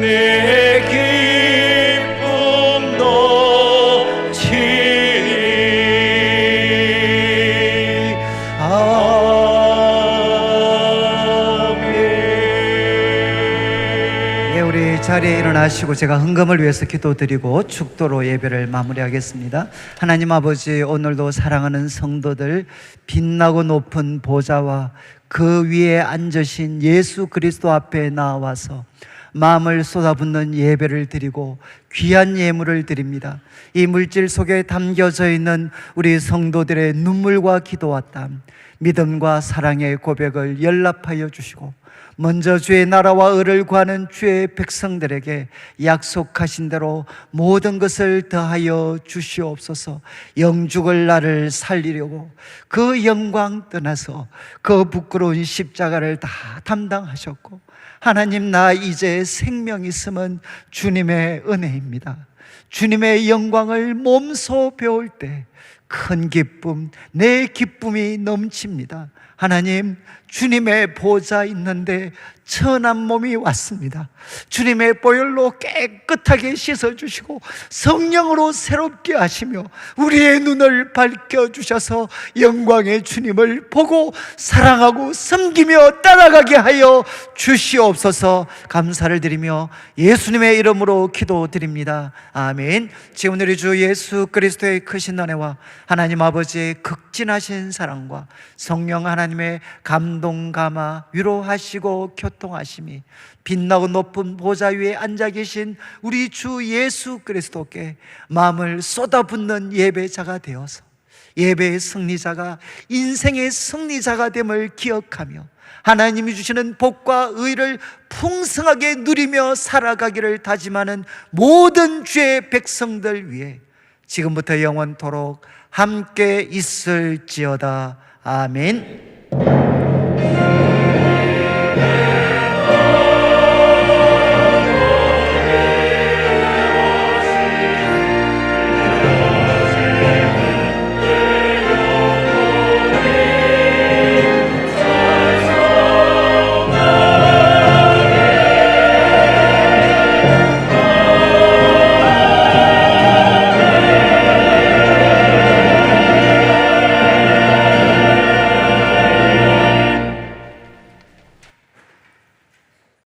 내 기쁨 넘치니. 아멘. 예, 우리 자리에 일어나시고 제가 헌금을 위해서 기도드리고 축도로 예배를 마무리하겠습니다. 하나님 아버지, 오늘도 사랑하는 성도들, 빛나고 높은 보좌와 그 위에 앉으신 예수 그리스도 앞에 나와서 마음을 쏟아붓는 예배를 드리고 귀한 예물을 드립니다. 이 물질 속에 담겨져 있는 우리 성도들의 눈물과 기도와 땀, 믿음과 사랑의 고백을 연락하여 주시고, 먼저 주의 나라와 의를 구하는 주의 백성들에게 약속하신 대로 모든 것을 더하여 주시옵소서. 영죽을 나를 살리려고 그 영광 떠나서 그 부끄러운 십자가를 다 담당하셨고, 하나님, 나 이제 생명 있음은 주님의 은혜입니다. 주님의 영광을 몸소 배울 때 큰 기쁨, 내 기쁨이 넘칩니다. 하나님, 주님의 보좌 있는데 천한 몸이 왔습니다. 주님의 보혈로 깨끗하게 씻어주시고 성령으로 새롭게 하시며 우리의 눈을 밝혀주셔서 영광의 주님을 보고 사랑하고 섬기며 따라가게 하여 주시옵소서. 감사를 드리며 예수님의 이름으로 기도드립니다. 아멘. 지금 우리 주 예수 그리스도의 크신 은혜와 하나님 아버지의 극진하신 사랑과 성령 하나님의 감동 감화 위로하시고 교통하심이 빛나고 높은 보좌 위에 앉아 계신 우리 주 예수 그리스도께 마음을 쏟아붓는 예배자가 되어서 예배의 승리자가 인생의 승리자가 됨을 기억하며 하나님이 주시는 복과 의를 풍성하게 누리며 살아가기를 다짐하는 모든 주의 백성들 위해 지금부터 영원토록 함께 있을지어다. 아멘.